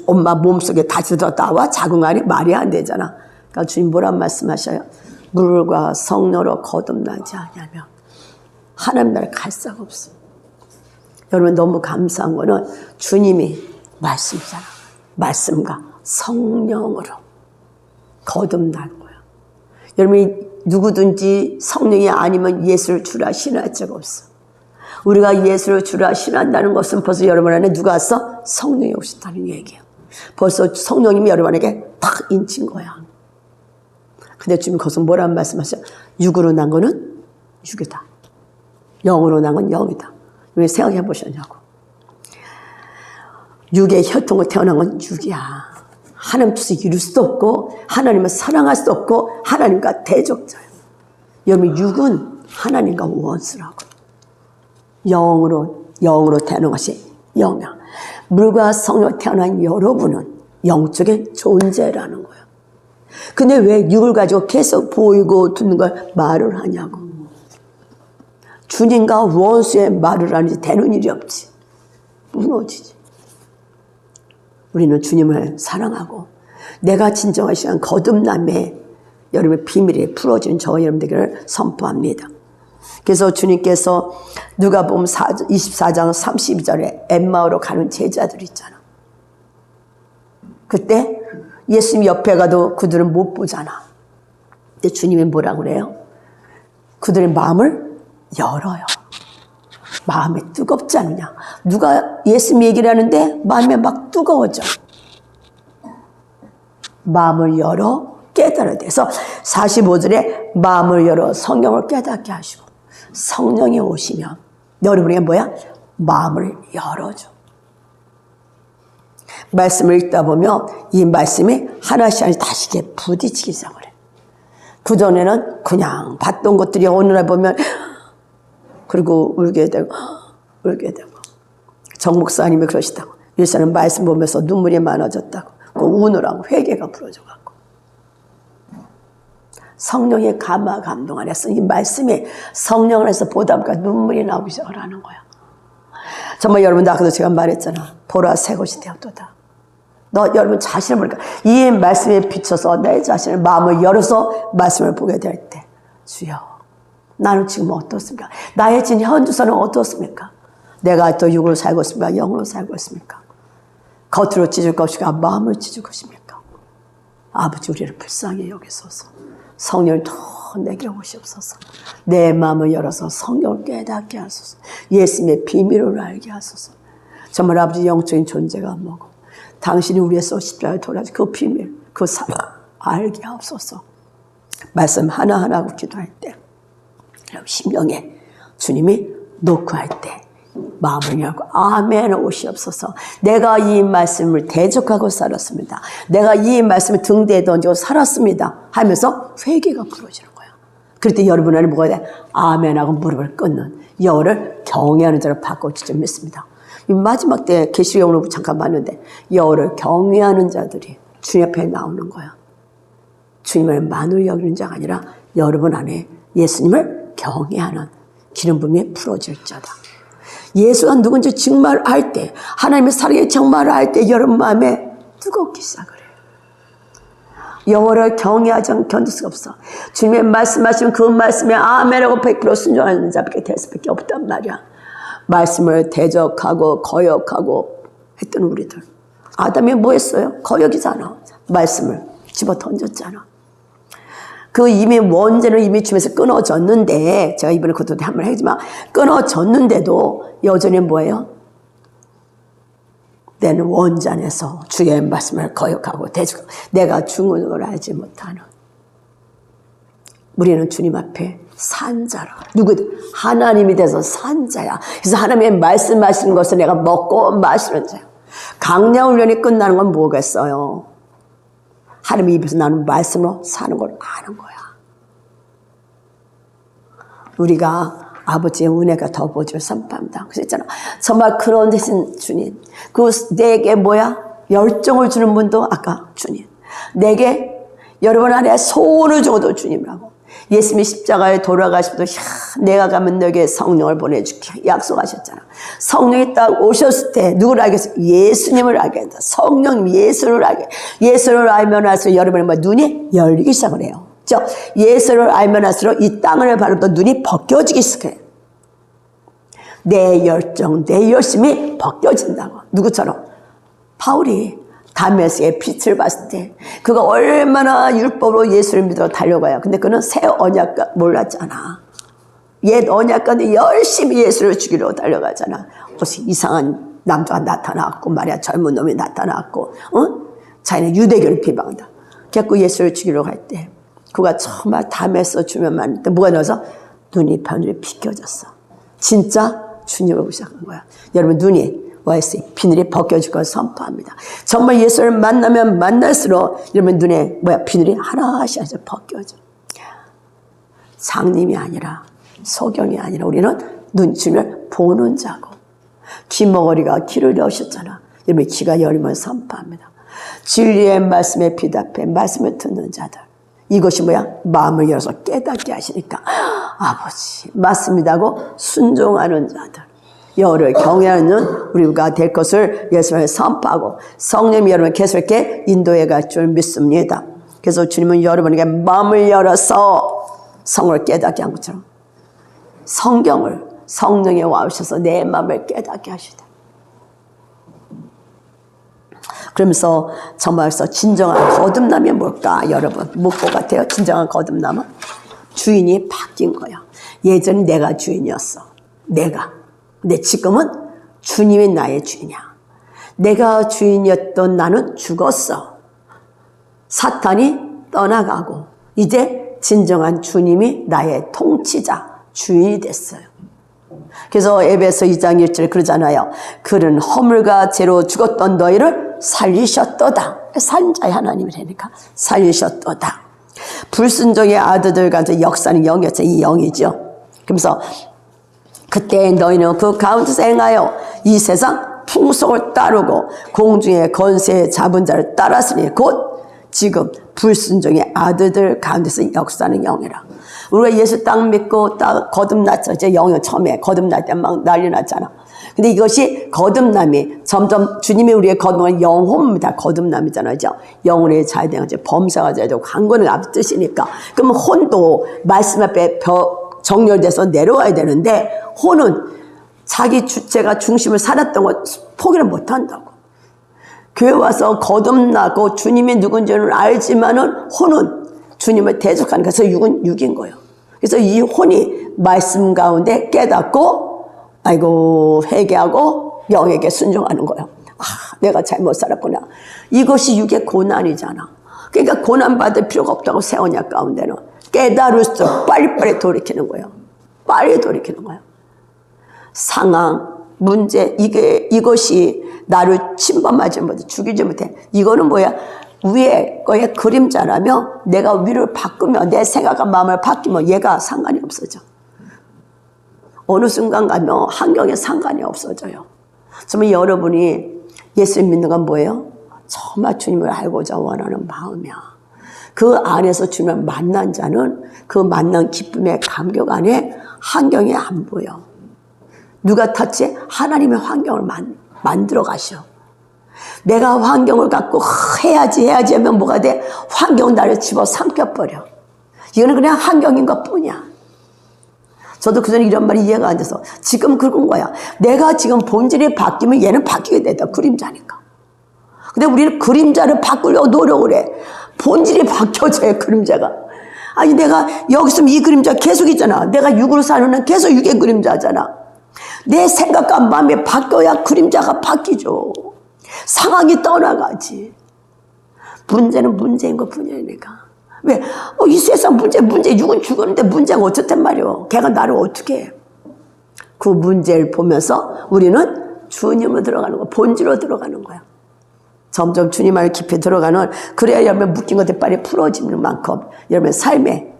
엄마 몸속에 다시 들었다와 자궁안이 말이 안 되잖아. 그러니까 주님 뭐란 말씀하셔요? 물과 성령으로 거듭나지 않으면 하나님 나라에 갈 수가 없어. 여러분 너무 감사한 거는 주님이 말씀이잖아. 말씀과 성령으로 거듭나는 거야. 여러분이 누구든지 성령이 아니면 예수를 주라 신할 자가 없어. 우리가 예수를 주라 신한다는 것은 벌써 여러분 안에 누가 왔어? 성령이 오셨다는 얘기예요. 벌써 성령님이 여러분에게 딱 인친 거야. 근데 주님 거기서 뭐라는 말씀하셔? 육으로 난 거는 육이다. 영으로 난 건 영이다. 왜 생각해 보셨냐고. 육의 혈통으로 태어난 건 육이야. 하나님 뜻을 이룰 수도 없고 하나님을 사랑할 수도 없고 하나님과 대적자예요. 여러분 육은 하나님과 원수라고. 영으로 태어난 것이 영이야. 물과 성령으로 태어난 여러분은 영적인 존재라는 거예요. 근데 왜 육을 가지고 계속 보이고 듣는 걸 말을 하냐고. 주님과 원수의 말을 하는지 되는 일이 없지. 무너지지. 우리는 주님을 사랑하고 내가 진정한 시간 거듭남에 여러분의 비밀이 풀어지는 저와 여러분 되기를 선포합니다. 그래서 주님께서 누가복음 24장 32절에 엠마오로 가는 제자들이 있잖아. 그때 예수님 옆에 가도 그들은 못 보잖아. 근데 주님이 뭐라고 그래요? 그들의 마음을 열어요. 마음이 뜨겁지 않느냐. 누가 예수님 얘기를 하는데 마음이 막 뜨거워져. 마음을 열어 깨달아야 돼서 45절에 마음을 열어 성령을 깨닫게 하시고 성령이 오시면 여러분에게 뭐야? 마음을 열어줘. 말씀을 읽다 보면 이 말씀이 하나씩 다시 부딪히기 시작을 해. 그전에는 그냥 봤던 것들이 어느 날 보면 그리고 울게 되고 정 목사님이 그러시다고. 일사는 말씀 보면서 눈물이 많아졌다고. 그 우느라고 회개가 부러져갖고. 성령의 감동 안에서 이 말씀이 성령 안에서 보다 보니까 눈물이 나오기 시작을 하는 거야. 정말 여러분 아까도 제가 말했잖아. 보라 새 것이 되었도다. 너 여러분 자신을 보니까 이 말씀에 비춰서 내 자신을 마음을 열어서 말씀을 보게 될 때 주여 나는 지금 어떻습니까? 나의 진 현주소는 어떻습니까? 내가 또 육으로 살고 있습니까? 영으로 살고 있습니까? 겉으로 찢을 것인가? 마음을 찢을 것입니까? 아버지 우리를 불쌍히 여기소서. 성령을 더 내게 오시옵소서. 내 마음을 열어서 성령을 깨닫게 하소서. 예수님의 비밀을 알게 하소서. 정말 아버지 영적인 존재가 뭐고 당신이 우리에서 십자가에 돌아서 그 비밀, 그 사랑 알게 하옵소서. 말씀 하나하나 기도할 때 심령에 주님이 녹화할 때 마음을 열고 아멘 오시옵소서. 내가 이 말씀을 대적하고 살았습니다. 내가 이 말씀을 등대에 던지고 살았습니다 하면서 회개가 부러지는 거야. 그럴 때 여러분 안에 뭐가 돼? 아멘하고 무릎을 꿇는 여호를 경외하는 자로 바꿔줄 줄 믿습니다. 마지막 때 계시록으로 잠깐 봤는데 여호를 경외하는 자들이 주님 앞에 나오는 거야. 주님을 만으로 여기는 자가 아니라 여러분 안에 예수님을 경외하는 기름 부음이 풀어질자다. 예수가 누군지 증말할 때, 하나님의 사랑의 정말을 할 때 여러분 마음에 뜨겁기 시작을 해요. 여호와를 경외하지 않으면 견딜 수가 없어. 주님의 말씀하시면 그 말씀에 아멘하고 100% 순종하는 자밖에 될 수밖에 없단 말이야. 말씀을 대적하고 거역하고 했던 우리들. 아담이 뭐 했어요? 거역이잖아. 말씀을 집어 던졌잖아. 그 이미 원죄는 이미 주면서 끊어졌는데, 제가 이번에 그것도 한번 하지만, 끊어졌는데도 여전히 뭐예요? 내는 원죄 안에서 주의 말씀을 거역하고 대적하고 내가 죽은 걸 알지 못하는. 우리는 주님 앞에 산자라. 누구든 하나님이 돼서 산자야. 그래서 하나님의 말씀하시는 것을 내가 먹고 마시는 자야. 강야훈련이 끝나는 건 뭐겠어요? 하나님의 입에서 나는 말씀으로 사는 걸 아는 거야. 우리가 아버지의 은혜가 더 보지를 선포합니다. 그래서 있잖아. 정말 그런 대신 주님. 그 내게 뭐야? 열정을 주는 분도 아까 주님. 내게 여러분 안에 소원을 주고도 주님이라고. 예수님이 십자가에 돌아가시면서 내가 가면 너에게 성령을 보내줄게 약속하셨잖아. 성령이 딱 오셨을 때 누구를 알게 했어? 예수님을 알게 한다. 성령 예수를 알게. 예수를 알면 할수록 여러분의 뭐 눈이 열리기 시작을 해요. 예수를 알면 할수록 이 땅을 바라보다 눈이 벗겨지기 시작해. 내 열정, 내 열심이 벗겨진다고. 누구처럼? 바울이 다메섹의 빛을 봤을 때 그가 얼마나 율법으로 예수를 믿어 달려가요. 근데 그는 새 언약과 몰랐잖아. 옛 언약과는 열심히 예수를 죽이러 달려가잖아. 혹시 이상한 남자가 나타났고 말이야. 젊은 놈이 나타났고 자기는 유대교를 비방한다. 결국 예수를 죽이러 갈 때 그가 정말 담에서 주면만 때 뭐가 나와서 눈이 바늘이 비껴졌어. 진짜 주님을 보기 시작한 거야. 여러분 눈이 YC 비늘이 벗겨질 걸 선포합니다. 정말 예수를 만나면 만날수록 여러분 눈에 비늘이 하나씩 벗겨져. 장님이 아니라 소경이 아니라 우리는 눈치를 보는 자고 귀머거리가 귀를 여셨잖아. 여러분 귀가 열리면 선포합니다. 진리의 말씀에 비답해 말씀을 듣는 자들. 이것이 마음을 열어서 깨닫게 하시니까 아버지 맞습니다 하고 순종하는 자들. 여호와를 경외하는 우리가 될 것을 예수님을 선포하고 성령이 여러분 계속 이렇게 인도해 갈 줄 믿습니다. 그래서 주님은 여러분에게 마음을 열어서 성을 깨닫게 한 것처럼 성경을 성령에 와오셔서 내 마음을 깨닫게 하시다. 그러면서 정말서 진정한 거듭남이 뭘까? 여러분 묵고 같아요. 진정한 거듭남은 주인이 바뀐 거야. 예전에 내가 주인이었어. 근데 지금은 주님이 나의 주인이야. 내가 주인이었던 나는 죽었어. 사탄이 떠나가고 이제 진정한 주님이 나의 통치자, 주인이 됐어요. 그래서 에베소 2장 1절에 그러잖아요. 그는 허물과 죄로 죽었던 너희를 살리셨도다. 살인자의 하나님이라니까 살리셨도다. 불순종의 아들들과 역사는 영이었죠. 이 영이죠. 그러면서 그때 너희는 그 가운데서 행하여 이 세상 풍속을 따르고 공중의 권세 잡은 자를 따랐으니 곧 지금 불순종의 아들들 가운데서 역사는 영이라. 우리가 예수 딱 믿고 딱 거듭났죠. 이제 영이 처음에 거듭날 때 막 난리 났잖아. 근데 이것이 거듭남이 점점 주님이 우리의 거듭남은 영혼입니다. 거듭남이잖아요. 영혼의 자유대가 범사가 되고 강건의 앞뜻이니까. 그러면 혼도 말씀 앞에 정렬돼서 내려와야 되는데 혼은 자기 주체가 중심을 살았던 거 포기를 못한다고. 교회 와서 거듭나고 주님이 누군지는 알지만은 혼은 주님을 대적하는 그래서 육인 거예요. 그래서 이 혼이 말씀 가운데 깨닫고 아이고 회개하고 영에게 순종하는 거예요. 내가 잘못 살았구나. 이것이 육의 고난이잖아. 그러니까 고난받을 필요가 없다고 새 언약 가운데는 깨달을수록 빨리빨리 돌이키는 거예요. 빨리 돌이키는 거예요. 상황, 문제 이것이 나를 침범하지 못해 죽이지 못해. 이거는 위에 거의 그림자라며 내가 위를 바꾸면 내 생각과 마음을 바뀌면 얘가 상관이 없어져. 어느 순간 가면 환경에 상관이 없어져요. 정말 여러분이 예수 믿는 건 뭐예요? 정말 주님을 알고자 원하는 마음이야. 그 안에서 주님을 만난 자는 그 만난 기쁨의 감격 안에 환경이 안 보여. 누가 탔지? 하나님의 환경을 만들어 가셔. 내가 환경을 갖고 해야지 하면 뭐가 돼? 환경 나를 집어 삼켜버려. 이거는 그냥 환경인 것 뿐이야. 저도 그전에 이런 말이 이해가 안 돼서 지금 그런 거야. 내가 지금 본질이 바뀌면 얘는 바뀌게 된다. 그림자니까. 근데 우리는 그림자를 바꾸려고 노력을 해. 본질이 바뀌어져야 그림자가. 아니 내가 여기 있으면 이 그림자 계속 있잖아. 내가 육으로 사는 한 계속 육의 그림자잖아. 내 생각과 마음이 바뀌어야 그림자가 바뀌죠. 상황이 떠나가지. 문제는 문제인 것 뿐이야 내가. 왜? 이 세상 문제 육은 죽었는데 문제가 어쨌단 말이오. 걔가 나를 어떻게 해. 그 문제를 보면서 우리는 주님으로 들어가는 거야. 본질로 들어가는 거야. 점점 주님 안에 깊이 들어가는, 그래야 여러분 묶인 것들 빨리 풀어지는 만큼 여러분 삶에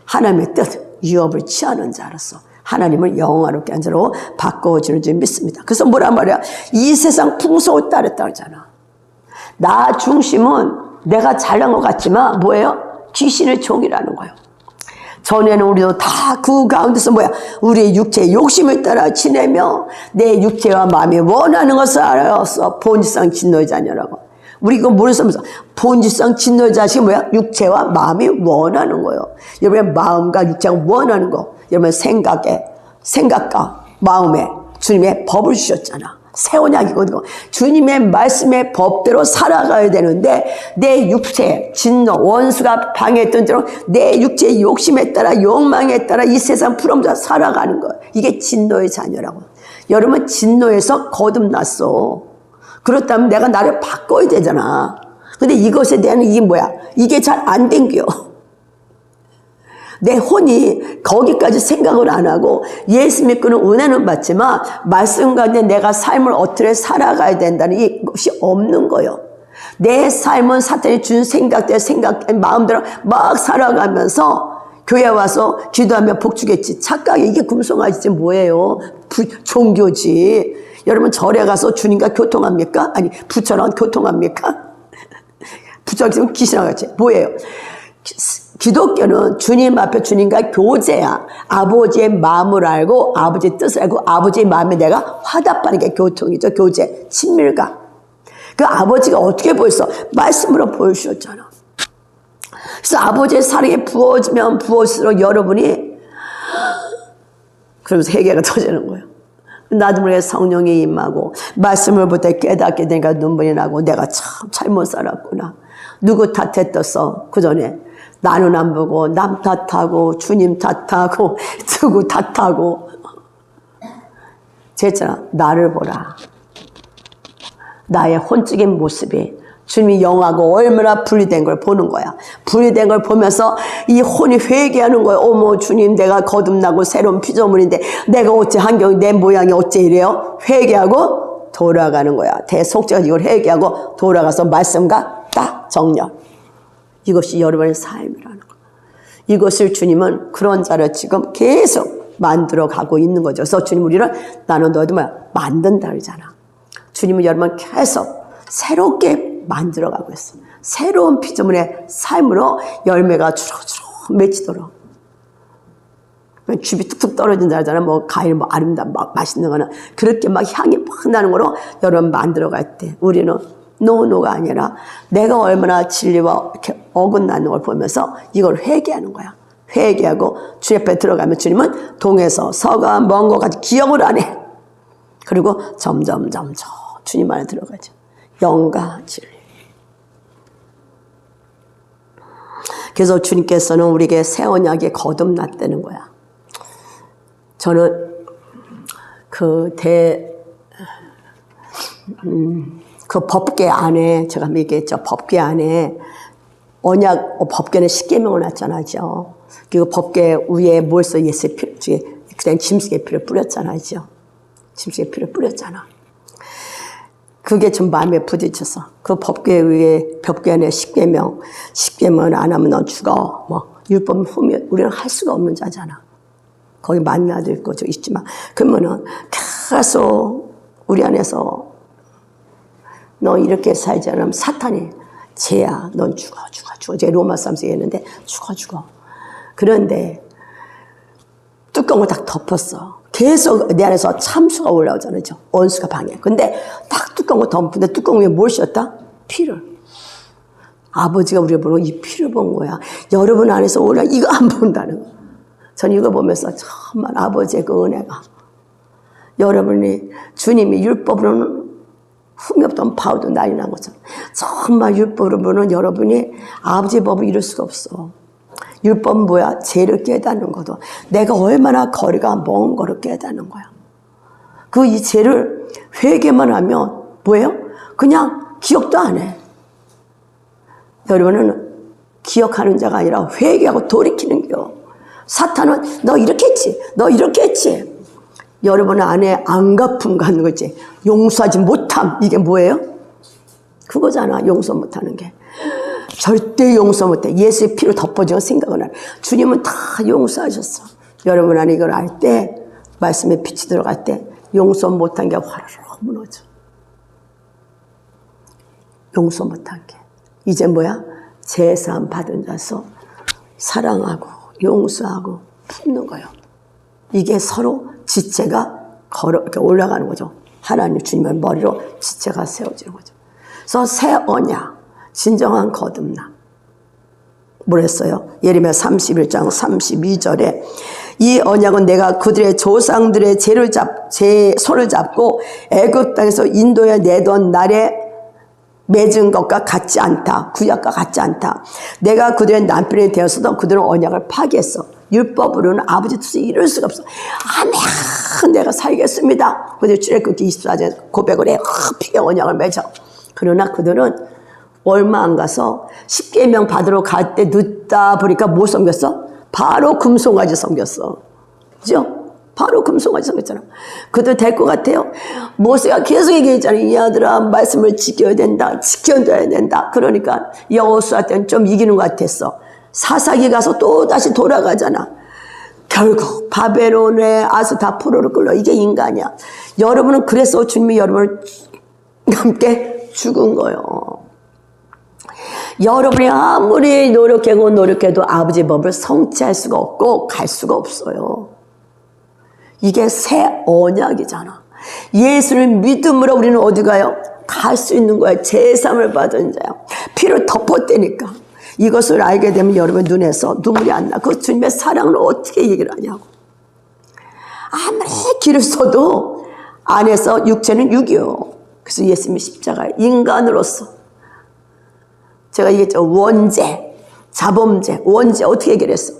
하나님의 뜻, 유업을 취하는 자로서 하나님을 영화롭게 한 자로 바꿔주는 줄 믿습니다. 그래서 뭐란 말이야? 이 세상 풍속을 따랐다 그러잖아. 나 중심은 내가 잘난 것 같지만 뭐예요? 귀신의 종이라는 거예요. 전에는 우리도 다 그 가운데서 뭐야? 우리의 육체의 욕심을 따라 지내며 내 육체와 마음이 원하는 것을 알아서 본질상 진노의 자녀라고. 우리 이거 모르면서 본질상 진노의 자식이 뭐야? 육체와 마음이 원하는 거예요. 여러분의 마음과 육체가 원하는 거. 여러분 생각과 마음에 주님의 법을 주셨잖아. 새 언약이거든요. 주님의 말씀의 법대로 살아가야 되는데 내 육체, 진노, 원수가 방해했던 대로 내 육체의 욕심에 따라 욕망에 따라 이 세상 풀어져 살아가는 거예요. 이게 진노의 자녀라고. 여러분 진노에서 거듭났어. 그렇다면 내가 나를 바꿔야 되잖아. 근데 이것에 대한 이게 뭐야? 이게 잘 안 땡겨. 내 혼이 거기까지 생각을 안 하고 예수 믿고는 은혜는 받지만 말씀 가운데 내가 삶을 어떻게 살아가야 된다는 이것이 없는 거예요. 내 삶은 사탄이 준 생각대로 마음대로 막 살아가면서 교회 와서 기도하면 복 주겠지. 착각이 이게 금송아지지 뭐예요? 종교지. 여러분 절에 가서 주님과 교통합니까? 아니 부처랑 교통합니까? 부처랑 귀신하겠지. 뭐예요? 기독교는 주님 앞에 주님과 교제야. 아버지의 마음을 알고 아버지의 뜻을 알고 아버지의 마음에 내가 화답하는 게 교통이죠. 교제, 친밀감. 그 아버지가 어떻게 보였어? 말씀으로 보여주셨잖아. 그래서 아버지의 사랑이 부어지면 부어질수록 여러분이 그러면서 회개가 터지는 거예요. 나도 모르게 성령이 임하고 말씀을 볼 때 깨닫게 되니까 눈물이 나고 내가 참 잘못 살았구나. 누구 탓했었어 그 전에. 나는 안 보고 남 탓하고 주님 탓하고 누구 탓하고. 제잖아. 나를 보라. 나의 혼적인 모습이 주님이 영하고 얼마나 분리된 걸 보는 거야. 분리된 걸 보면서 이 혼이 회개하는 거야. 어머 주님 내가 거듭나고 새로운 피조물인데 내가 어째 환경이 내 모양이 어째 이래요? 회개하고 돌아가는 거야. 대속죄가 이걸 회개하고 돌아가서 말씀과 딱 정렬. 이것이 여러분의 삶이라는 거. 이것을 주님은 그런 자를 지금 계속 만들어 가고 있는 거죠. 그래서 주님 우리를 나는 너희도 뭐야? 만든다 그러잖아. 주님은 여러분 계속 새롭게 만들어 가고 있어. 새로운 피조물의 삶으로 열매가 주렁주렁 맺히도록. 즙이 뚝뚝 떨어진다 하잖아. 뭐 과일 뭐 아름다운 막 맛있는 거는 그렇게 막 향이 막 나는 거로 여러분 만들어 갈 때 우리는 노노가 아니라 내가 얼마나 진리와 이렇게 어긋나는 걸 보면서 이걸 회개하는 거야. 회개하고 주 옆에 들어가면 주님은 동에서 서가 먼 것까지 기억을 안 해. 그리고 점점 주님 안에 들어가죠. 영과 진리. 그래서 주님께서는 우리에게 새 언약이 거듭났다는 거야. 저는 그 법궤 안에 제가 얘기했죠. 법궤 안에 언약 법궤는 십계명을 놨잖아요. 그리고 법궤 위에 뭘 써? 예수의 피, 그냥 짐승의 피를 뿌렸잖아요. 짐승의 피를 뿌렸잖아. 그게 좀 마음에 부딪혀서 그 법궤 위에 법궤 안에 십계명 안 하면 넌 죽어. 뭐 율법 후면 우리는 할 수가 없는 자잖아. 거기 만나도 있고 저 있지만 그러면은 계속 우리 안에서 너 이렇게 살지 않으면 사탄이 쟤야, 넌 죽어. 제가 로마서 하면서 얘기했는데 죽어. 그런데 뚜껑을 딱 덮었어. 계속 내 안에서 참수가 올라오잖아요. 원수가 방해. 근데 딱 뚜껑을 덮는데 뚜껑 위에 뭘 씌웠다? 피를. 아버지가 우리를 보고 이 피를 본 거야. 여러분 안에서 올라 이거 안 본다는 거. 전 이거 보면서 정말 아버지의 그 은혜가, 여러분이 주님이 율법으로는 흠이 없던 바울도 난리 난 것처럼 정말 율법으로는 여러분이 아버지의 법을 이룰 수가 없어. 율법은 뭐야? 죄를 깨닫는 거도. 내가 얼마나 거리가 먼 거를 깨닫는 거야. 그 이 죄를 회개만 하면 뭐예요? 그냥 기억도 안 해. 여러분은 기억하는 자가 아니라 회개하고 돌이키는 겨. 사탄은 너 이렇게 했지. 여러분 안에 안갚음 갖는 거지. 용서하지 못함. 이게 뭐예요? 그거잖아. 용서 못하는 게. 절대 용서 못해. 예수의 피로 덮어주는 생각은 안 해. 주님은 다 용서하셨어. 여러분 안에 이걸 알 때, 말씀에 빛이 들어갈 때 용서 못한 게 화르르 무너져. 용서 못한 게. 이제 뭐야? 제사함 받은 자서 사랑하고 용서하고 품는 거예요. 이게 서로 지체가 이렇게 올라가는 거죠. 하나님 주님의 머리로 지체가 세워지는 거죠. 그래서 새 언약, 진정한 거듭남. 뭐랬어요? 예레미야 31장 32절에 이 언약은 내가 그들의 조상들의 제 손을 잡고 애굽 땅에서 인도에 내던 날에 맺은 것과 같지 않다. 구약과 같지 않다. 내가 그들의 남편이 되었어도 그들은 언약을 파기했어. 율법으로는 아버지 뜻을 이룰 수가 없어. 아멘, 내가 살겠습니다. 그들 출애굽기 24절 고백을 해. 피의 언약을 맺어. 그러나 그들은 얼마 안 가서 10계명 받으러 갈 때 늦다 보니까 뭐 섬겼어? 바로 금송아지 섬겼어. 그죠? 바로 금송아지 섬겼잖아. 그들 될 것 같아요? 모세가 계속 얘기했잖아. 이 아들아, 말씀을 지켜야 된다. 지켜줘야 된다. 그러니까 여호수아 때는 좀 이기는 것 같았어. 사사기 가서 또 다시 돌아가잖아. 결국 바벨론의 아스타프로를 끌러. 이게 인간이야. 여러분은 그래서 주님이 여러분을 함께 죽은 거예요. 여러분이 아무리 노력해도 아버지의 법을 성취할 수가 없고 갈 수가 없어요. 이게 새 언약이잖아. 예수를 믿음으로 우리는 어디 가요? 갈 수 있는 거야. 제삼을 받은 자야. 피를 덮었다니까. 이것을 알게 되면 여러분 눈에서 눈물이 안 나. 그 주님의 사랑을 어떻게 얘기를 하냐고. 아무리 길을 써도 안에서 육체는 육이요. 그래서 예수님이 십자가에 인간으로서 제가 얘기했죠. 원죄, 자범죄, 원죄 어떻게 해결했어?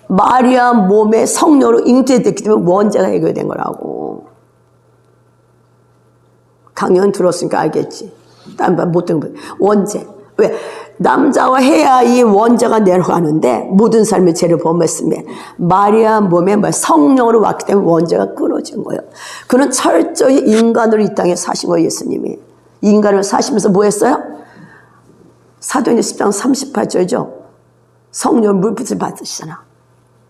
마리아 몸에 성령으로 잉태됐기 때문에 원죄가 해결된 거라고. 강연 들었으니까 알겠지. 딴 말 못 듣는 거야. 원죄. 왜? 남자와 해야 이 원죄가 내려가는데 모든 삶의 죄를 범했으면 마리아 몸에 성령으로 왔기 때문에 원죄가 끊어진 거예요. 그는 철저히 인간으로 이 땅에 사신 거예요. 예수님이. 인간을 사시면서 뭐 했어요? 사도행전 10장 38절이죠. 성령 물붓을 받으시잖아.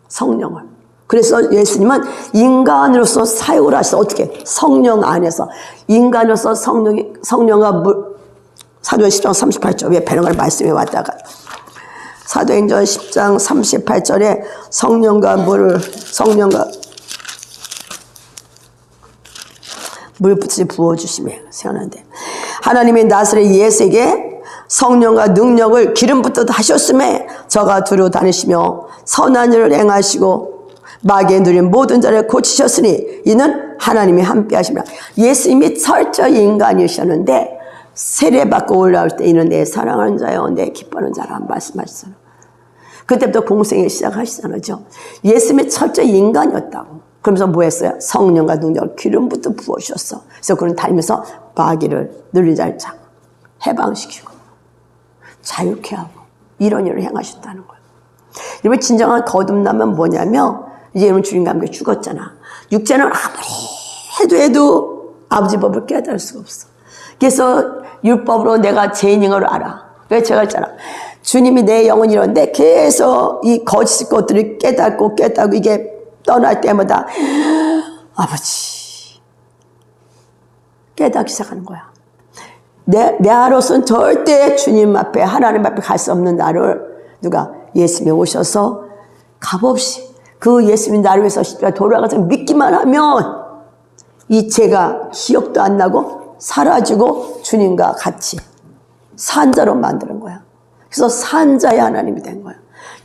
성령을. 그래서 예수님은 인간으로서 사역을 하셔서 어떻게? 성령 안에서. 인간으로서 성령과 사도행전 10장 38절 왜 배령을 말씀해 왔다가 사도행전 10장 38절에 성령과 물붓을 부어주시며 세우는데 하나님이 나사렛 예수에게 성령과 능력을 기름부터 하셨음에 저가 두루 다니시며 선한 일을 행하시고 마귀에 누린 모든 자를 고치셨으니 이는 하나님이 함께 하십니다. 예수님이 철저히 인간이셨는데 세례받고 올라올 때 이는 내 사랑하는 자요 내 기뻐하는 자라 말씀하시잖아요. 그때부터 공생을 시작하시잖아요. 예수님이 철저히 인간이었다고. 그러면서 뭐 했어요? 성령과 능력을 기름부터 부어주셨어. 그래서 그는 다니면서 마귀를 누린 자를 해방시키고 자유케 하고 이런 일을 행하셨다는 거예요. 여러분 진정한 거듭남은 뭐냐면 이제 여러분 주님과 함께 죽었잖아. 육체는 아무리 해도 아버지 법을 깨달을 수가 없어. 그래서 율법으로 내가 죄인인 걸 알아. 그래서 제가 했잖아. 주님이 내 영혼이 이런데 계속 이 거짓 것들을 깨닫고 이게 떠날 때마다 아버지 깨닫기 시작하는 거야. 내 아로서는 절대 주님 앞에 하나님 앞에 갈 수 없는 나를 누가 예수님이 오셔서 값없이 그 예수님 나를 위해서 십자가에 돌아가서 믿기만 하면 이 죄가 기억도 안 나고 사라지고 주님과 같이 산자로 만드는 거야. 그래서 산자의 하나님이 된 거야.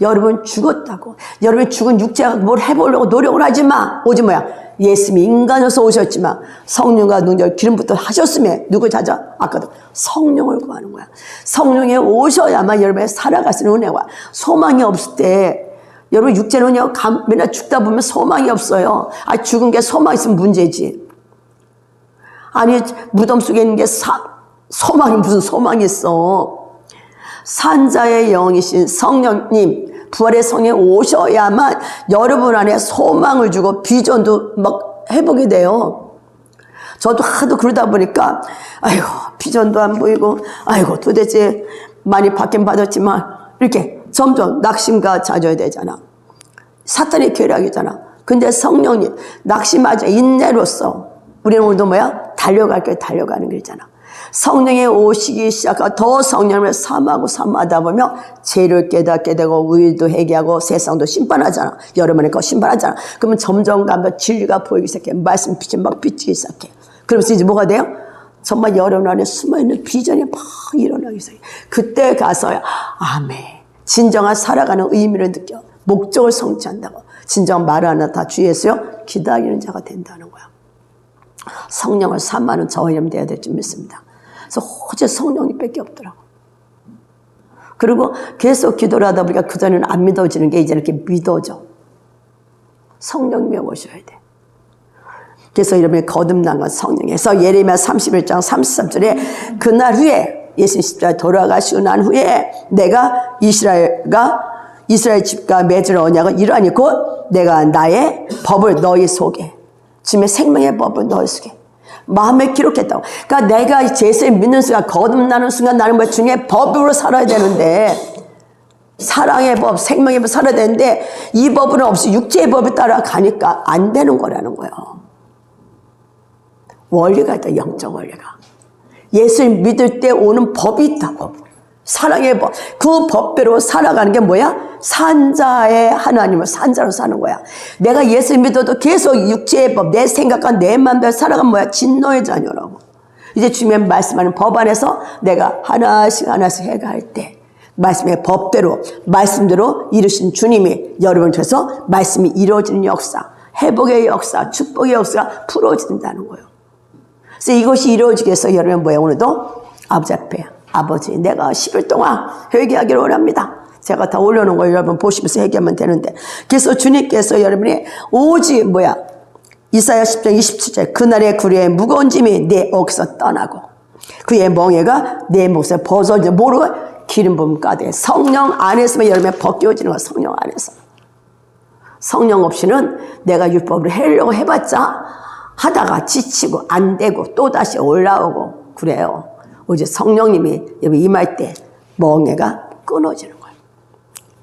여러분 죽었다고. 여러분 죽은 육체가 뭘 해보려고 노력을 하지 마. 오직 뭐야? 예수님이 인간으로서 오셨지만 성령과 능력 기름부터 하셨음에 누구 찾아? 아까도 성령을 구하는 거야. 성령이 오셔야만 여러분의 살아갈 수 있는 은혜와 소망이 없을 때 여러분 육체는요 맨날 죽다 보면 소망이 없어요. 아 죽은 게 소망 있으면 문제지. 아니 무덤 속에 있는 게 소망이 무슨 소망이 있어. 산자의 영이신 성령님 부활의 성령이 오셔야만 여러분 안에 소망을 주고 비전도 막 해보게 돼요. 저도 하도 그러다 보니까 아이고 비전도 안 보이고 아이고 도대체 많이 받긴 받았지만 이렇게 점점 낙심과 잦아야 되잖아. 사탄의 쾌락이잖아. 근데 성령님 낙심하지 인내로서 우리는 오늘도 뭐야? 달려갈 길 달려가는 길이잖아. 성령의 오시기 시작하고 더 성령을 삼하다 보면 죄를 깨닫게 되고 의도 회개하고 세상도 심판하잖아. 여러분의 거 심판하잖아. 그러면 점점 가면 진리가 보이기 시작해. 말씀 빛이 막 비치기 시작해. 그러면서 이제 뭐가 돼요? 정말 여러분 안에 숨어있는 비전이 막 일어나기 시작해. 그때 가서야 아멘. 진정한 살아가는 의미를 느껴. 목적을 성취한다고. 진정 말 하나 다 주 예수여 기다리는 자가 된다는 거야. 성령을 삼하는 저와 여러분 되어야 될 줄 믿습니다. 그래서 오직 성령님밖에 없더라고. 그리고 계속 기도를 하다 보니까 그전에는 안 믿어지는 게 이제 이렇게 믿어져. 성령님이 오셔야 돼. 그래서 여러분이 거듭난 건 성령에서 예레미야 31장 33절에 그날 후에 예수님 십자가에 돌아가시고 난 후에 내가 이스라엘 집과 맺을 언약은 이러하니 곧 내가 나의 법을 너희 속에 주님의 생명의 법을 너희 속에 마음에 기록했다고. 그러니까 내가 예수를 믿는 순간 거듭나는 순간 나는 뭐 주님의 법으로 살아야 되는데 사랑의 법, 생명의 법 살아야 되는데 이 법은 없이 육체의 법을 따라가니까 안 되는 거라는 거예요. 원리가 있다. 영적 원리가. 예수를 믿을 때 오는 법이 있다고. 사랑의 법. 그 법대로 살아가는 게 뭐야? 산자의 하나님을 산자로 사는 거야. 내가 예수 믿어도 계속 육체의 법, 내 생각과 내 마음대로 살아가면 뭐야? 진노의 자녀라고. 이제 주님의 말씀하는 법 안에서 내가 하나씩 해갈 때 말씀의 법대로 말씀대로 이루신 주님이 여러분을 통해서 말씀이 이루어지는 역사, 회복의 역사, 축복의 역사가 풀어진다는 거예요. 그래서 이것이 이루어지기 위해서 여러분 뭐야? 오늘도 아버지 앞에 아버지 내가 10일 동안 회개하기를 원합니다. 제가 다 올려놓은 거 여러분 보시면서 회개하면 되는데 그래서 주님께서 여러분이 오직 뭐야? 이사야 10장 27절 그날의 구리의 무거운 짐이 내 어깨에서 떠나고 그의 멍에가 내 목에서 벗어져 모르고 기름 부음 가득해. 성령 안에서만 여러분이 벗겨지는 거야. 성령 안에서. 성령 없이는 내가 율법을 하려고 해봤자 하다가 지치고 안 되고 또다시 올라오고 그래요. 오직 성령님이 여기 임할 때 멍에가 끊어지는 거예요.